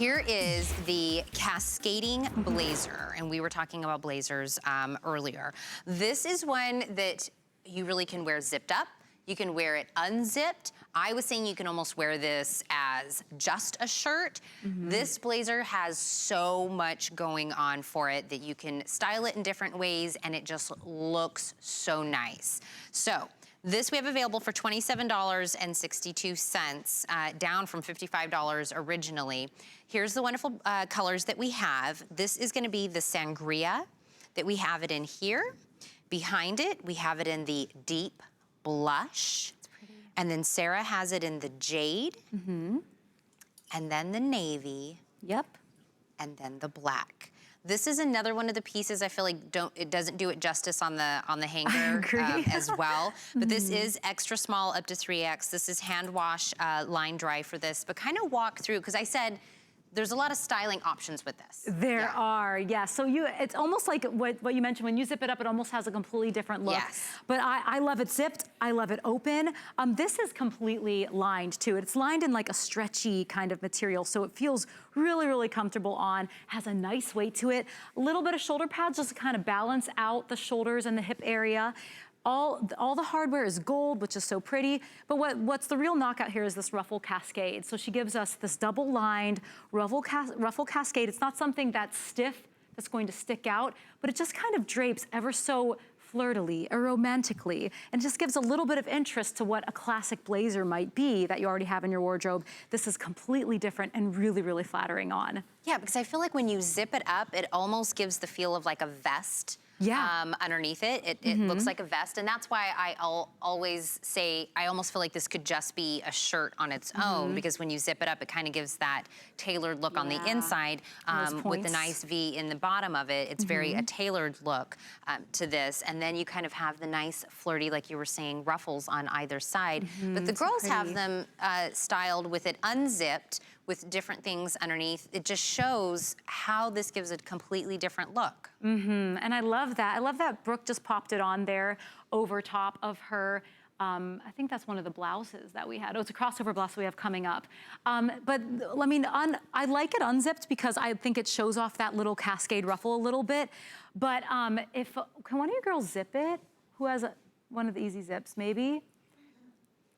Here is the Cascading Blazer, and we were talking about blazers earlier. This is one that you really can wear zipped up. You can wear it unzipped. I was saying you can almost wear this as just a shirt. This blazer has so much going on for it that you can style it in different ways, and it just looks so nice. So this we have available for $27.62, down from $55 originally. Here's the wonderful colors that we have. This is gonna be the Sangria that we have it in here. Behind it, we have it in the deep blush. And then Sarah has it in the Jade. And then the navy. Yep. And then the black. This is another one of the pieces I feel like it doesn't do it justice on the hanger as well. But this is extra small up to 3X. This is hand wash, line dry for this. But kind of walk through, because I said there's a lot of styling options with this. There are, yeah. So it's almost like what you mentioned, when you zip it up, it almost has a completely different look. Yes. But I love it zipped, I love it open. This is completely lined too. It's lined in like a stretchy kind of material, so it feels really, really comfortable on, has a nice weight to it. A little bit of shoulder pads just to kind of balance out the shoulders and the hip area. All the hardware is gold, which is so pretty, but what's the real knockout here is this ruffle cascade. So she gives us this double-lined ruffle cascade. It's not something that's stiff, that's going to stick out, but it just kind of drapes ever so flirtily or romantically, and just gives a little bit of interest to what a classic blazer might be that you already have in your wardrobe. This is completely different and really, really flattering on. Yeah, because I feel like when you zip it up, it almost gives the feel of like a vest. Underneath it. It looks like a vest, and that's why I always say I almost feel like this could just be a shirt on its own, because when you zip it up, it kind of gives that tailored look on the inside with the nice V in the bottom of it. It's very a tailored look to this, and then you kind of have the nice flirty, like you were saying, ruffles on either side. But the girls have them styled with it unzipped, with different things underneath. It just shows how this gives a completely different look. And I love that. I love that Brooke just popped it on there over top of her, I think that's one of the blouses that we had. Oh, it's a crossover blouse we have coming up. But I mean, I like it unzipped because I think it shows off that little cascade ruffle a little bit. But can one of you girls zip it? Who has one of the easy zips, maybe?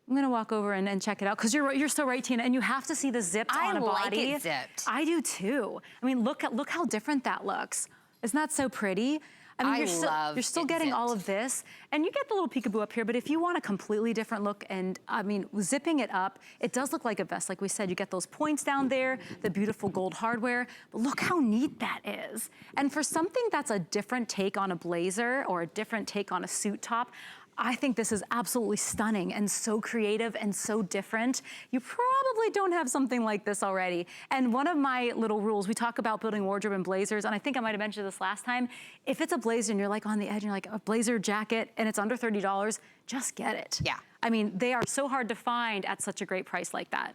I'm gonna walk over and check it out, because you're so right, Tina, and you have to see the zipped on a body. I like it zipped. I do too. I mean, look how different that looks. Isn't that so pretty? I mean, you're still getting zipped. all of this, and you get the little peekaboo up here, but if you want a completely different look, and I mean, zipping it up, it does look like a vest. Like we said, you get those points down there, the beautiful gold hardware, but look how neat that is. And for something that's a different take on a blazer or a different take on a suit top, I think this is absolutely stunning and so creative and so different. You probably don't have something like this already. And one of my little rules, we talk about building wardrobe and blazers, and I think I might have mentioned this last time. If it's a blazer and you're like on the edge and you're like a blazer jacket and it's under $30, just get it. Yeah. I mean, they are so hard to find at such a great price like that.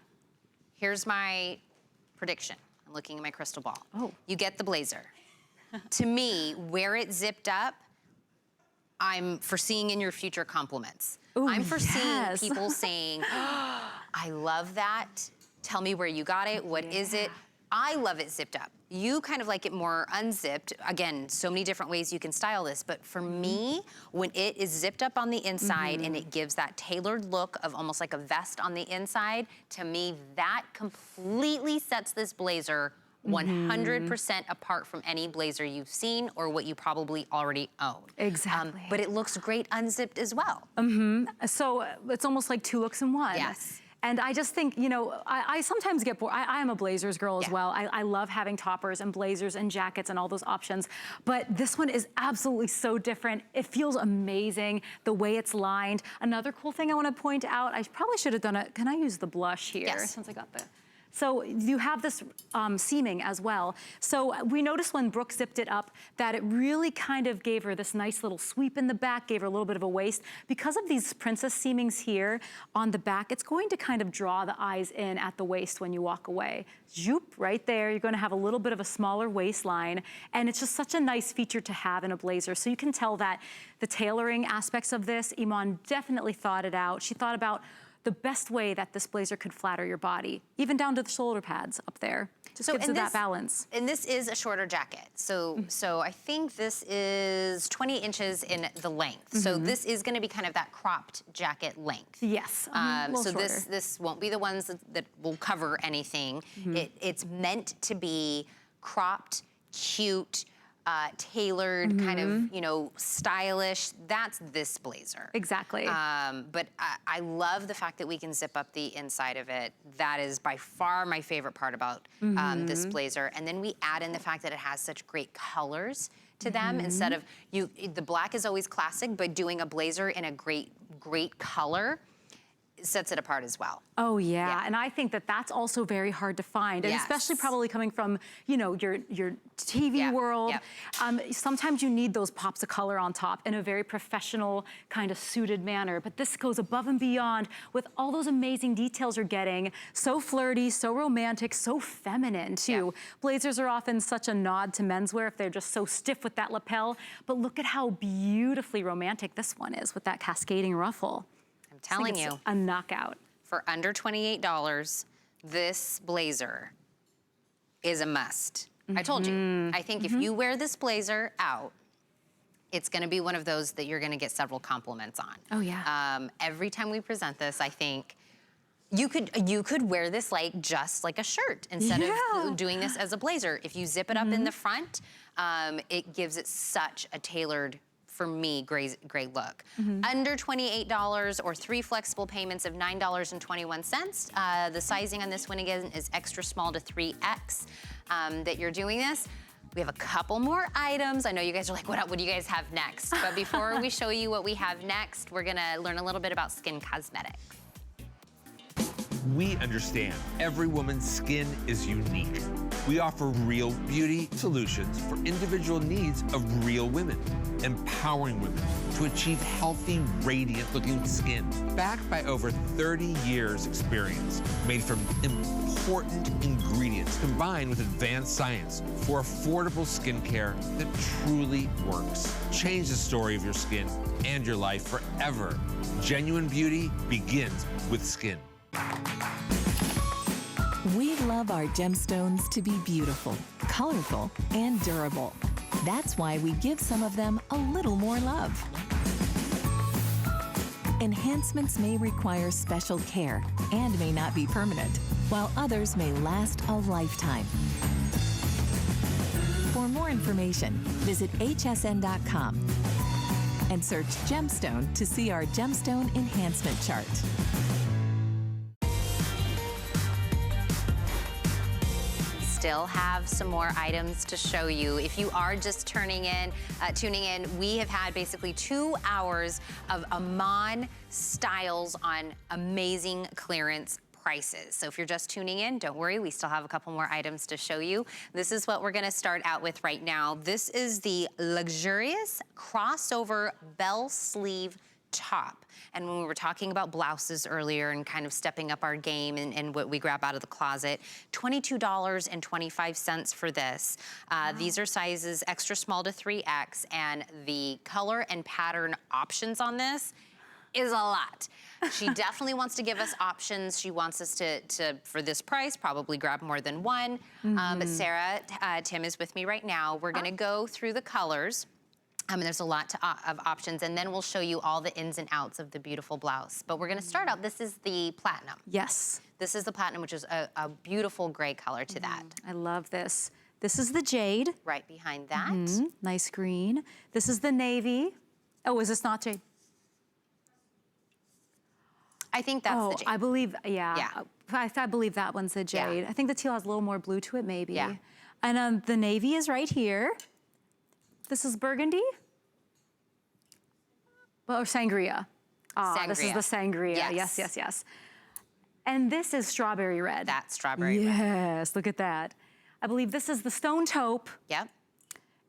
Here's my prediction. I'm looking at my crystal ball. Oh. You get the blazer. To me, where it's zipped up, I'm foreseeing in your future compliments. Ooh, I'm foreseeing yes. people saying, oh, I love that. Tell me where you got it. What is it? I love it zipped up. You kind of like it more unzipped. Again, so many different ways you can style this, but for me, when it is zipped up on the inside and it gives that tailored look of almost like a vest on the inside, to me, that completely sets this blazer 100% apart from any blazer you've seen or what you probably already own. Exactly. But it looks great unzipped as well. So it's almost like two looks in one. Yes. And I just think, you know, I sometimes get bored. I am a blazers girl as Yeah. well. I love having toppers and blazers and jackets and all those options. But this one is absolutely so different. It feels amazing, the way it's lined. Another cool thing I want to point out, I probably should have done it. Can I use the blush here? Yes. Since I got the... So you have this seaming as well. So we noticed when Brooke zipped it up that it really kind of gave her this nice little sweep in the back, gave her a little bit of a waist. Because of these princess seamings here on the back, it's going to kind of draw the eyes in at the waist when you walk away. Zoop, right there, you're gonna have a little bit of a smaller waistline, and it's just such a nice feature to have in a blazer. So you can tell that the tailoring aspects of this, Iman definitely thought it out. She thought about the best way that this blazer could flatter your body, even down to the shoulder pads up there. Just gives it that balance. And this is a shorter jacket. So I think this is 20 inches in the length. So this is gonna be kind of that cropped jacket length. Yes, so this won't be the ones that will cover anything. It's meant to be cropped, cute, tailored, kind of, you know, stylish. That's this blazer. Exactly. But I love the fact that we can zip up the inside of it. That is by far my favorite part about this blazer. And then we add in the fact that it has such great colors to them. Instead of, the black is always classic, but doing a blazer in a great color sets it apart as well. Oh yeah, and I think that that's also very hard to find, and especially probably coming from, you know, your TV world. Sometimes you need those pops of color on top in a very professional kind of suited manner, but this goes above and beyond with all those amazing details you're getting. So flirty, so romantic, so feminine too. Blazers are often such a nod to menswear if they're just so stiff with that lapel, but look at how beautifully romantic this one is with that cascading ruffle. I'm telling you. A knockout. For under $28, this blazer is a must. I told you. I think if you wear this blazer out, it's gonna be one of those that you're gonna get several compliments on. Oh yeah. Every time we present this, I think you could wear this like just like a shirt instead of doing this as a blazer. If you zip it up in the front, it gives it such a tailored, for me, great look. Under $28 or 3 flexible payments of $9.21. The sizing on this one again is extra small to 3X that you're doing this. We have a couple more items. I know you guys are like, what do you guys have next? But before we show you what we have next, we're gonna learn a little bit about skin cosmetics. We understand every woman's skin is unique. We offer real beauty solutions for individual needs of real women, empowering women to achieve healthy, radiant-looking skin. Backed by over 30 years experience, made from important ingredients combined with advanced science for affordable skincare that truly works. Change the story of your skin and your life forever. Genuine beauty begins with skin. We love our gemstones to be beautiful, colorful, and durable. That's why we give some of them a little more love. Enhancements may require special care and may not be permanent, while others may last a lifetime. For more information, visit hsn.com and search gemstone to see our gemstone enhancement chart. Still have some more items to show you. If you are just tuning in, we have had basically 2 hours of Iman styles on amazing clearance prices. So if you're just tuning in, don't worry, we still have a couple more items to show you. This is what we're gonna start out with right now. This is the luxurious crossover bell sleeve top. And when we were talking about blouses earlier and kind of stepping up our game and what we grab out of the closet, $22.25 for this. These are sizes extra small to 3X, and the color and pattern options on this is a lot. She definitely wants to give us options. She wants us to for this price, probably grab more than one. But Sarah, Tim is with me right now. We're gonna go through the colors. There's a lot of options, and then we'll show you all the ins and outs of the beautiful blouse. But we're gonna start out, this is the platinum. Yes. This is the platinum, which is a beautiful gray color to that. I love this. This is the jade. Right behind that. Nice green. This is the navy. Oh, is this not jade? I think that's the jade. I believe, I believe that one's the jade. I think the teal has a little more blue to it, maybe. Yeah. And the navy is right here. This is burgundy? Well, or sangria. Sangria. This is the sangria. Yes. Yes. And this is strawberry red. That's strawberry red. Yes, look at that. I believe this is the stone taupe. Yep.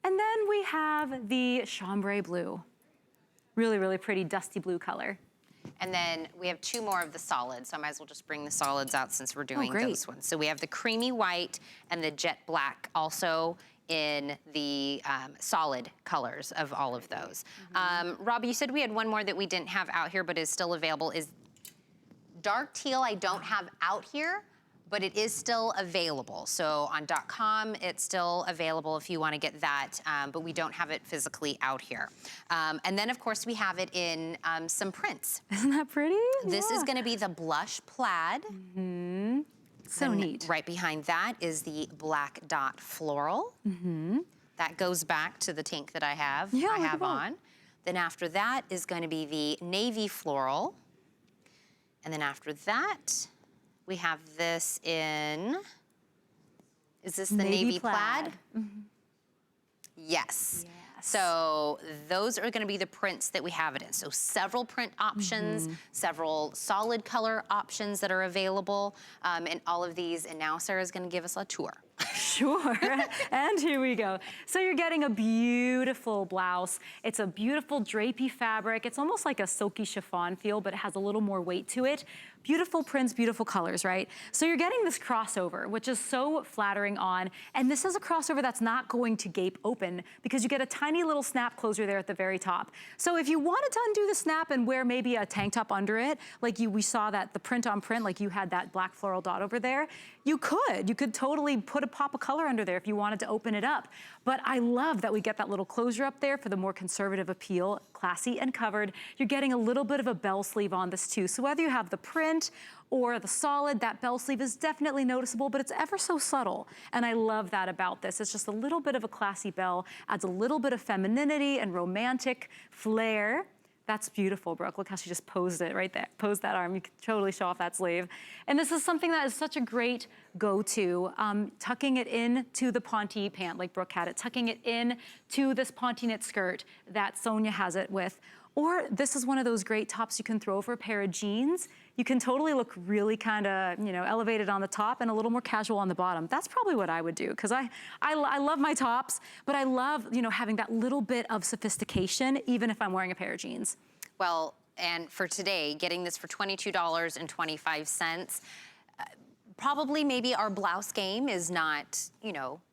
And then we have the chambray blue. Really, really pretty dusty blue color. And then we have 2 more of the solids, so I might as well just bring the solids out since we're doing those ones. So we have the creamy white and the jet black also in the solid colors of all of those. Rob, you said we had one more that we didn't have out here but is still available. Is Dark teal I don't have out here, but it is still available. So on .com, it's still available if you want to get that, but we don't have it physically out here. And then, of course, we have it in some prints. Isn't that pretty? This is going to be the blush plaid. So neat. Right behind that is the black dot floral. That goes back to the tank that I have on. Then after that is going to be the navy floral. And then after that, we have this in, is this the navy plaid? Yes. So those are gonna be the prints that we have it in. So several print options, several solid color options that are available, and all of these. And now Sarah's gonna give us a tour. Sure, and here we go. So you're getting a beautiful blouse. It's a beautiful drapey fabric. It's almost like a silky chiffon feel, but it has a little more weight to it. Beautiful prints, beautiful colors, right? So you're getting this crossover, which is so flattering on, and this is a crossover that's not going to gape open because you get a tiny little snap closure there at the very top. So if you wanted to undo the snap and wear maybe a tank top under it, like we saw that the print on print, like you had that black floral dot over there, you could totally put a pop of color under there if you wanted to open it up. But I love that we get that little closure up there for the more conservative appeal, classy and covered. You're getting a little bit of a bell sleeve on this too. So whether you have the print or the solid, that bell sleeve is definitely noticeable, but it's ever so subtle. And I love that about this. It's just a little bit of a classy bell, adds a little bit of femininity and romantic flair. That's beautiful, Brooke. Look how she just posed it right there. Posed that arm. You can totally show off that sleeve. And this is something that is such a great go-to. Tucking it into the ponte pant, like Brooke had it. Tucking it in to this ponte knit skirt that Sonia has it with. Or this is one of those great tops you can throw over a pair of jeans. You can totally look really kind of, elevated on the top and a little more casual on the bottom. That's probably what I would do, because I love my tops, but I love, having that little bit of sophistication, even if I'm wearing a pair of jeans. Well, and for today, getting this for $22.25, probably maybe our blouse game is not,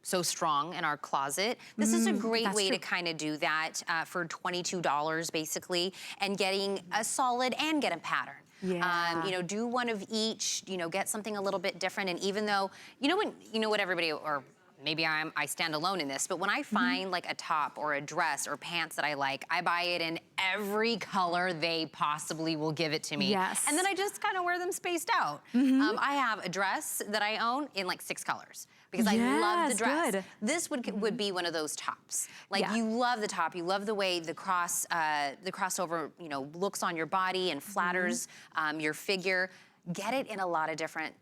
so strong in our closet. This is a great way to kind of do that for $22 basically, and getting a solid and get a pattern. Yeah. Do one of each, get something a little bit different. And even though, what everybody, or maybe I stand alone in this, but when I find like a top or a dress or pants that I like, I buy it in every color they possibly will give it to me. Yes. And then I just kind of wear them spaced out. I have a dress that I own in like 6 colors because I love the dress. Good. This would be one of those tops. Like you love the top, you love the way the crossover, looks on your body and flatters your figure. Get it in a lot of different,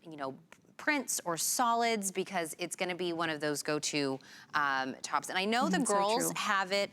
prints or solids, because it's going to be one of those go-to tops. And I know the girls have it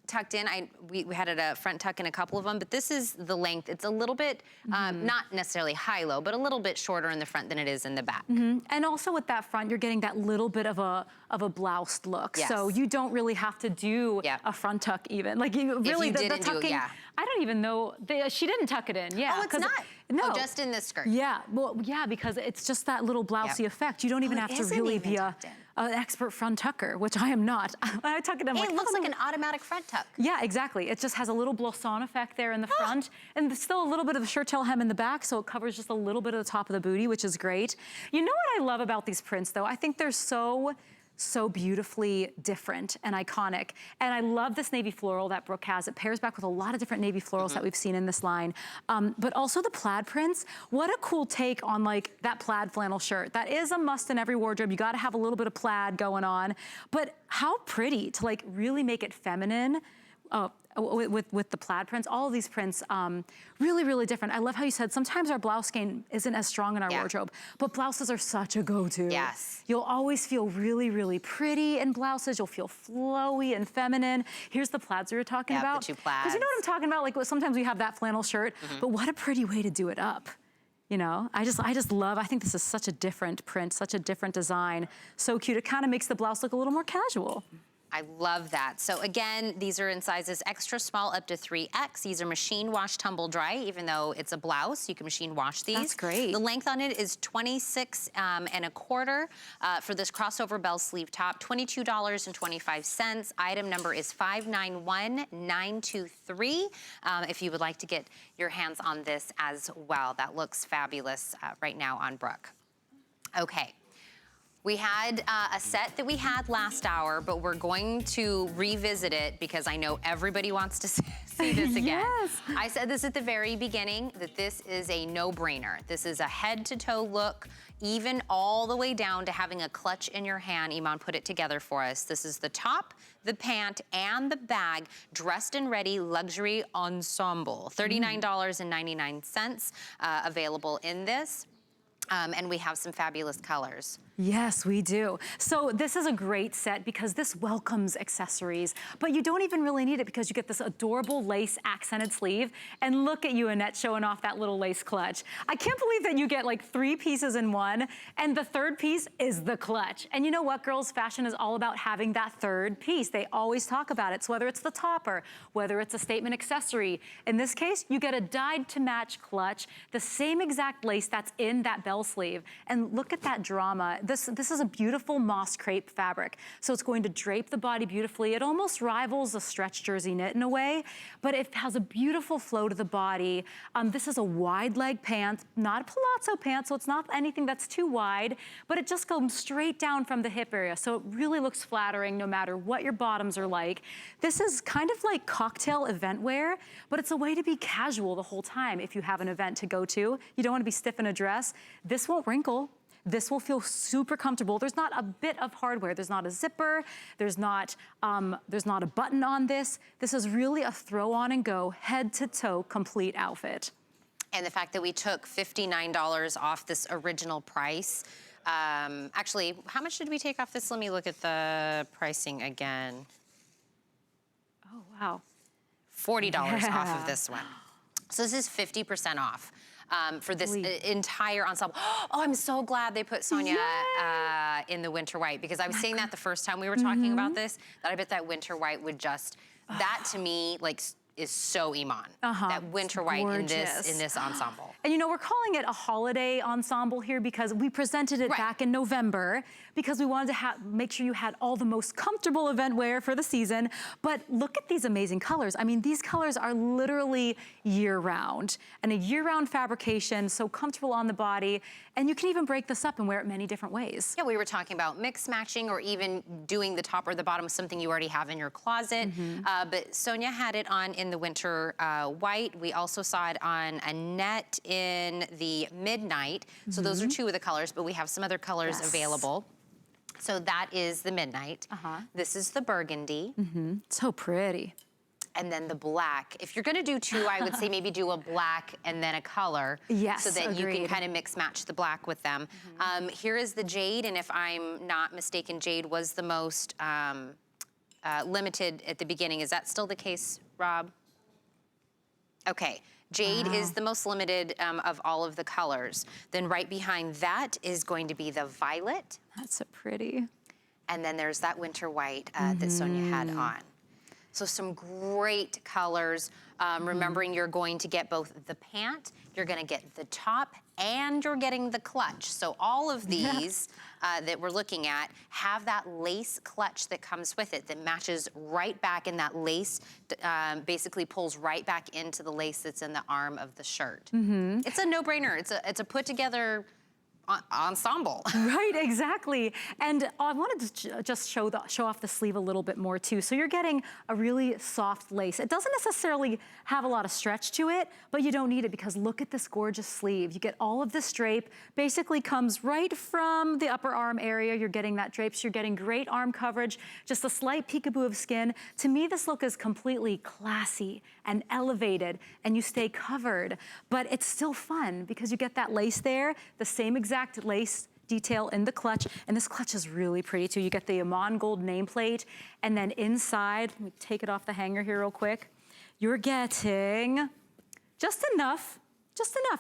tucked in. We had it a front tuck in a couple of them, but this is the length. It's a little bit, not necessarily high-low, but a little bit shorter in the front than it is in the back. And also with that front, you're getting that little bit of a bloused look. Yes. So you don't really have to do a front tuck even. Like you really, the tucking, I don't even know, she didn't tuck it in, Oh, it's not? No. Oh, just in this skirt. Yeah, well, yeah, because it's just that little blousey effect. You don't even have to really be an expert front tucker, which I am not. I tuck it in. It looks like an automatic front tuck. Yeah, exactly. It just has a little blousson effect there in the front, and still a little bit of a shirt tail hem in the back, so it covers just a little bit of the top of the booty, which is great. You know what I love about these prints, though? I think they're so beautifully different and iconic. And I love this navy floral that Brooke has. It pairs back with a lot of different navy florals that we've seen in this line. But also the plaid prints. What a cool take on like that plaid flannel shirt. That is a must in every wardrobe. You gotta have a little bit of plaid going on. But how pretty to like really make it feminine. With the plaid prints, all of these prints, really, really different. I love how you said sometimes our blouse game isn't as strong in our wardrobe, but blouses are such a go-to. Yes. You'll always feel really, really pretty in blouses. You'll feel flowy and feminine. Here's the plaids we were talking about. The 2 plaids. Because you know what I'm talking about? Like sometimes we have that flannel shirt, but what a pretty way to do it up. I just love, I think this is such a different print, such a different design. So cute. It kind of makes the blouse look a little more casual. I love that. So again, these are in sizes extra small up to 3X. These are machine wash, tumble dry, even though it's a blouse, you can machine wash these. That's great. The length on it is 26.25 for this crossover bell sleeve top, $22.25. Item number is 591923. If you would like to get your hands on this as well. That looks fabulous right now on Brooke. Okay. We had a set that we had last hour, but we're going to revisit it because I know everybody wants to see this again. Yes. I said this at the very beginning, that this is a no-brainer. This is a head-to-toe look, even all the way down to having a clutch in your hand. Iman put it together for us. This is the top, the pant, and the bag, dressed and ready luxury ensemble. $39.99 available in this. And we have some fabulous colors. Yes, we do. So this is a great set because this welcomes accessories, but you don't even really need it because you get this adorable lace accented sleeve. And look at you, Annette, showing off that little lace clutch. I can't believe that you get like 3 pieces in one, and the third piece is the clutch. And you know what, girls? Fashion is all about having that third piece. They always talk about it. So whether it's the topper, whether it's a statement accessory, in this case, you get a dyed to match clutch, the same exact lace that's in that bell sleeve. And look at that drama. This is a beautiful moss crepe fabric. So it's going to drape the body beautifully. It almost rivals a stretch jersey knit in a way, but it has a beautiful flow to the body. This is a wide leg pant, not a palazzo pant, so it's not anything that's too wide, but it just goes straight down from the hip area. So it really looks flattering no matter what your bottoms are like. This is kind of like cocktail event wear, but it's a way to be casual the whole time if you have an event to go to. You don't want to be stiff in a dress. This won't wrinkle. This will feel super comfortable. There's not a bit of hardware. There's not a zipper. There's not a button on this. This is really a throw on and go, head to toe, complete outfit. And the fact that we took $59 off this original price. Actually, how much did we take off this? Let me look at the pricing again. Oh, wow. $40 off of this one. So this is 50% off. For this entire ensemble. Oh, I'm so glad they put Sonia in the winter white, because I was saying that the first time we were talking about this, that I bet that winter white would just, that to me, like, is so Iman. That winter white in this ensemble. And you know, we're calling it a holiday ensemble here because we presented it back in November because we wanted to make sure you had all the most comfortable event wear for the season. But look at these amazing colors. I mean, these colors are literally year-round, and a year-round fabrication, so comfortable on the body. And you can even break this up and wear it many different ways. Yeah, we were talking about mix matching or even doing the top or the bottom of something you already have in your closet. But Sonia had it on in the winter white. We also saw it on Annette in the midnight. So those are 2 of the colors, but we have some other colors available. So that is the midnight. This is the burgundy. So pretty. And then the black. If you're gonna do 2, I would say maybe do a black and then a color. Yes, so that you agreed. can kind of mix match the black with them. Here is the jade, and if I'm not mistaken, jade was the most limited at the beginning. Is that still the case, Rob? Okay. Jade is the most limited of all of the colors. Then right behind that is going to be the violet. That's so pretty. And then there's that winter white that Sonia had on. So some great colors. Remembering you're going to get both the pant, you're gonna get the top, and you're getting the clutch. So all of these that we're looking at have that lace clutch that comes with it that matches right back, and that lace basically pulls right back into the lace that's in the arm of the shirt. It's a no-brainer. It's a put together ensemble. Right, exactly. And I wanted to just show off the sleeve a little bit more too. So you're getting a really soft lace. It doesn't necessarily have a lot of stretch to it, but you don't need it because look at this gorgeous sleeve. You get all of this drape, basically comes right from the upper arm area. You're getting that drape, so you're getting great arm coverage, just a slight peekaboo of skin. To me, this look is completely classy and elevated, and you stay covered, but it's still fun because you get that lace there, the same exact lace detail in the clutch, and this clutch is really pretty too. You get the Iman gold nameplate, and then inside, let me take it off the hanger here real quick, you're getting just enough.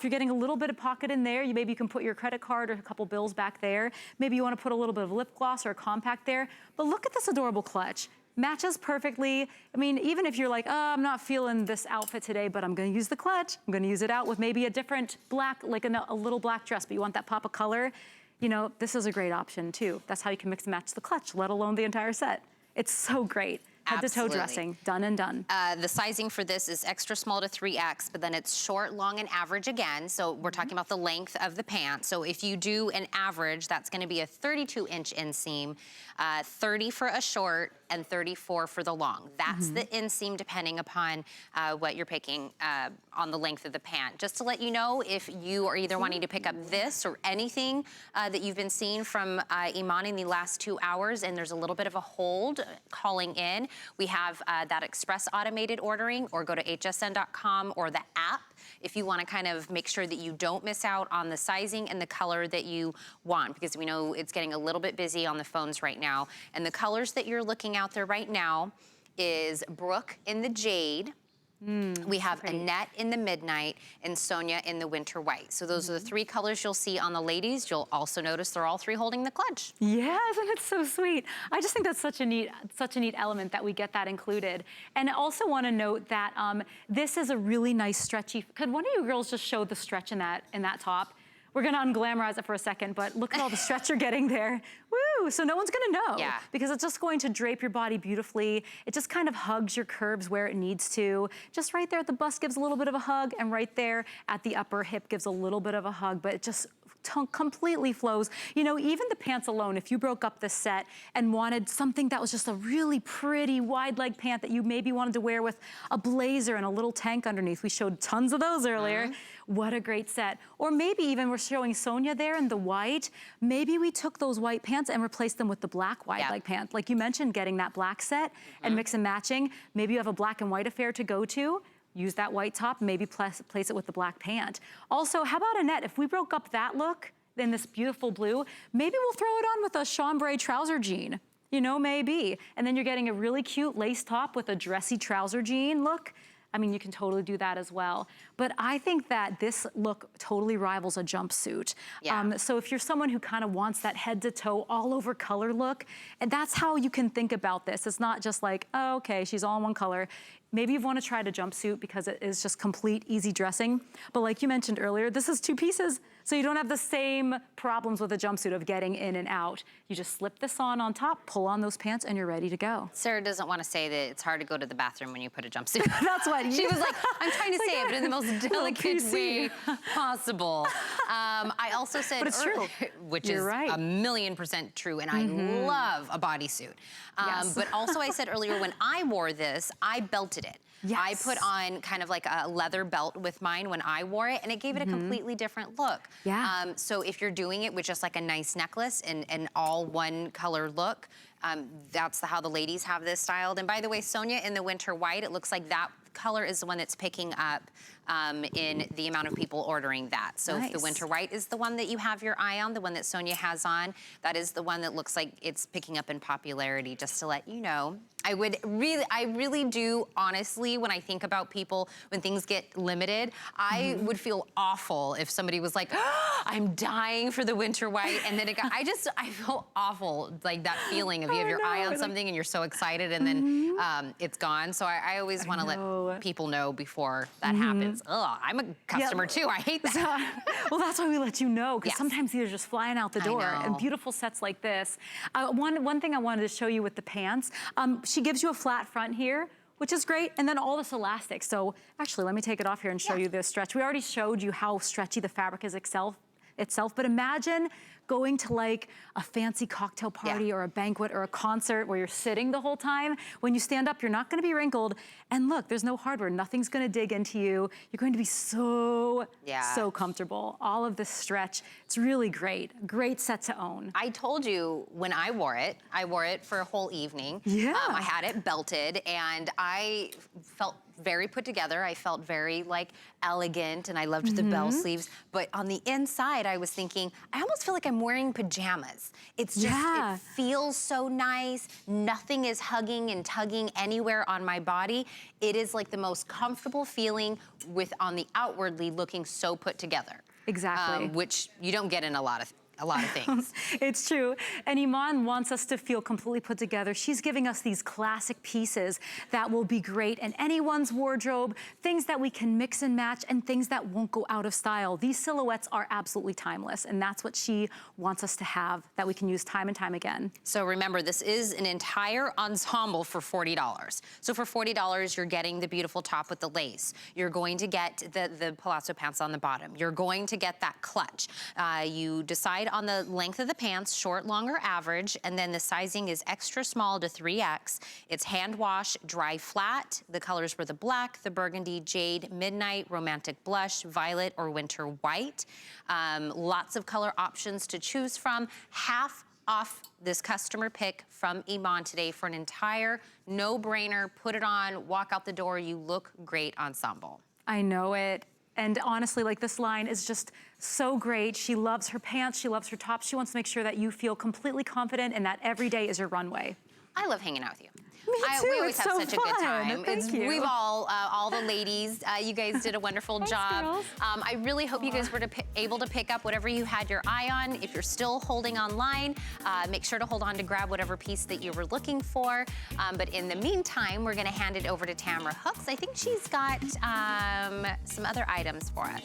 You're getting a little bit of pocket in there. Maybe you can put your credit card or a couple bills back there. Maybe you want to put a little bit of lip gloss or a compact there. But look at this adorable clutch. matches perfectly. I mean, even if you're like, oh, I'm not feeling this outfit today, but I'm gonna use the clutch. I'm gonna use it out with maybe a different black, like a little black dress, but you want that pop of color. You know, this is a great option too. That's how you can mix and match the clutch, let alone the entire set. It's so great. Head to toe dressing, done and done. The sizing for this is extra small to 3X, but then it's short, long, and average again. So we're talking about the length of the pant. So if you do an average, that's gonna be a 32-inch inseam, 30 for a short, and 34 for the long. That's the inseam depending upon what you're picking on the length of the pant. Just to let you know, if you are either wanting to pick up this or anything that you've been seeing from Iman in the last 2 hours, and there's a little bit of a hold calling in, we have that express automated ordering, or go to hsn.com or the app if you want to kind of make sure that you don't miss out on the sizing and the color that you want, because we know it's getting a little bit busy on the phones right now. And the colors that you're looking out there right now is Brooke in the Jade. We have Annette in the Midnight and Sonia in the Winter White. So those are the 3 colors you'll see on the ladies. You'll also notice they're all 3 holding the clutch. Yeah, isn't it so sweet? I just think that's such a neat element that we get that included. And I also want to note that this is a really nice stretchy. Could one of you girls just show the stretch in that top? We're gonna unglamorize it for a second, but look at all the stretch you're getting there. Woo, so no one's gonna know. Yeah. Because it's just going to drape your body beautifully. It just kind of hugs your curves where it needs to. Just right there at the bust gives a little bit of a hug, and right there at the upper hip gives a little bit of a hug, but it just completely flows. You know, even the pants alone, if you broke up this set and wanted something that was just a really pretty wide leg pant that you maybe wanted to wear with a blazer and a little tank underneath. We showed tons of those earlier. What a great set. Or maybe even we're showing Sonia there in the white. Maybe we took those white pants and replaced them with the black wide leg pant. Like you mentioned, getting that black set and mix and matching. Maybe you have a black and white affair to go to. Use that white top, maybe place it with the black pant. Also, how about Annette? If we broke up that look in this beautiful blue, maybe we'll throw it on with a chambray trouser jean. You know, maybe. And then you're getting a really cute lace top with a dressy trouser jean look. I mean, you can totally do that as well. But I think that this look totally rivals a jumpsuit. Yeah. So if you're someone who kind of wants that head to toe all over color look, and that's how you can think about this. It's not just like, oh, okay, she's all in one color. Maybe you want to try a jumpsuit because it is just complete easy dressing. But like you mentioned earlier, this is 2 pieces. So you don't have the same problems with a jumpsuit of getting in and out. You just slip this on top, pull on those pants, and you're ready to go. Sarah doesn't want to say that it's hard to go to the bathroom when you put a jumpsuit. That's what she was like, I'm trying to say it, but in the most delicate way possible. I also said, but it's true. Which You're is right. 1,000,000% true, and I love a bodysuit. Yes. But also I said earlier, when I wore this, I belted it. Yes. I put on kind of like a leather belt with mine when I wore it, and it gave it a completely different look. Yeah. So if you're doing it with just like a nice necklace and all one color look, that's how the ladies have this styled. And by the way, Sonia in the Winter White, it looks like that color is the one that's picking up in the amount of people ordering that. So if the Winter White is the one that you have your eye on, the one that Sonia has on, that is the one that looks like it's picking up in popularity, just to let you know. I really do, honestly, when I think about people, when things get limited, I would feel awful if somebody was like, oh, I'm dying for the Winter White, and then I feel awful, like that feeling of you have your eye on something and you're so excited and then it's gone. So I always want to let people know before that happens. Ugh, I'm a customer too, I hate that. Well, that's why we let you know, because sometimes these are just flying out the door. And beautiful sets like this. One thing I wanted to show you with the pants, she gives you a flat front here, which is great, and then all this elastic. So actually, let me take it off here and show you this stretch. We already showed you how stretchy the fabric is itself, but imagine going to like a fancy cocktail party or a banquet or a concert where you're sitting the whole time. When you stand up, you're not gonna be wrinkled. And look, there's no hardware, nothing's gonna dig into you. You're going to be so comfortable. All of this stretch, it's really great. Great set to own. I told you when I wore it for a whole evening. Yeah. I had it belted and I felt very put together. I felt very like elegant and I loved the bell sleeves. But on the inside, I was thinking, I almost feel like I'm wearing pajamas. It's just, it feels so nice. Nothing is hugging and tugging anywhere on my body. It is like the most comfortable feeling with on the outwardly looking so put together. Exactly. Which you don't get in a lot of a lot of things. It's true. And Iman wants us to feel completely put together. She's giving us these classic pieces that will be great in anyone's wardrobe, things that we can mix and match, and things that won't go out of style. These silhouettes are absolutely timeless, and that's what she wants us to have, that we can use time and time again. So remember, this is an entire ensemble for $40. So for $40, you're getting the beautiful top with the lace. You're going to get the palazzo pants on the bottom. You're going to get that clutch. You decide on the length of the pants, short, long, or average, and then the sizing is extra small to 3X. It's hand wash, dry flat. The colors were the black, the burgundy, jade, midnight, romantic blush, violet, or winter white. Lots of color options to choose from. Half off this customer pick from Iman today for an entire no-brainer. Put it on, walk out the door, you look great ensemble. I know it. And honestly, like, this line is just so great. She loves her pants, she loves her tops. She wants to make sure that you feel completely confident and that every day is your runway. I love hanging out with you. Me too. We always It's have so such a good fun. time. Thank you. We've all the ladies, you guys did a wonderful job. Girls. I really hope you guys were able to pick up whatever you had your eye on. If you're still holding online, make sure to hold on to grab whatever piece that you were looking for. But in the meantime, we're gonna hand it over to Tamara Hooks. I think she's got some other items for us.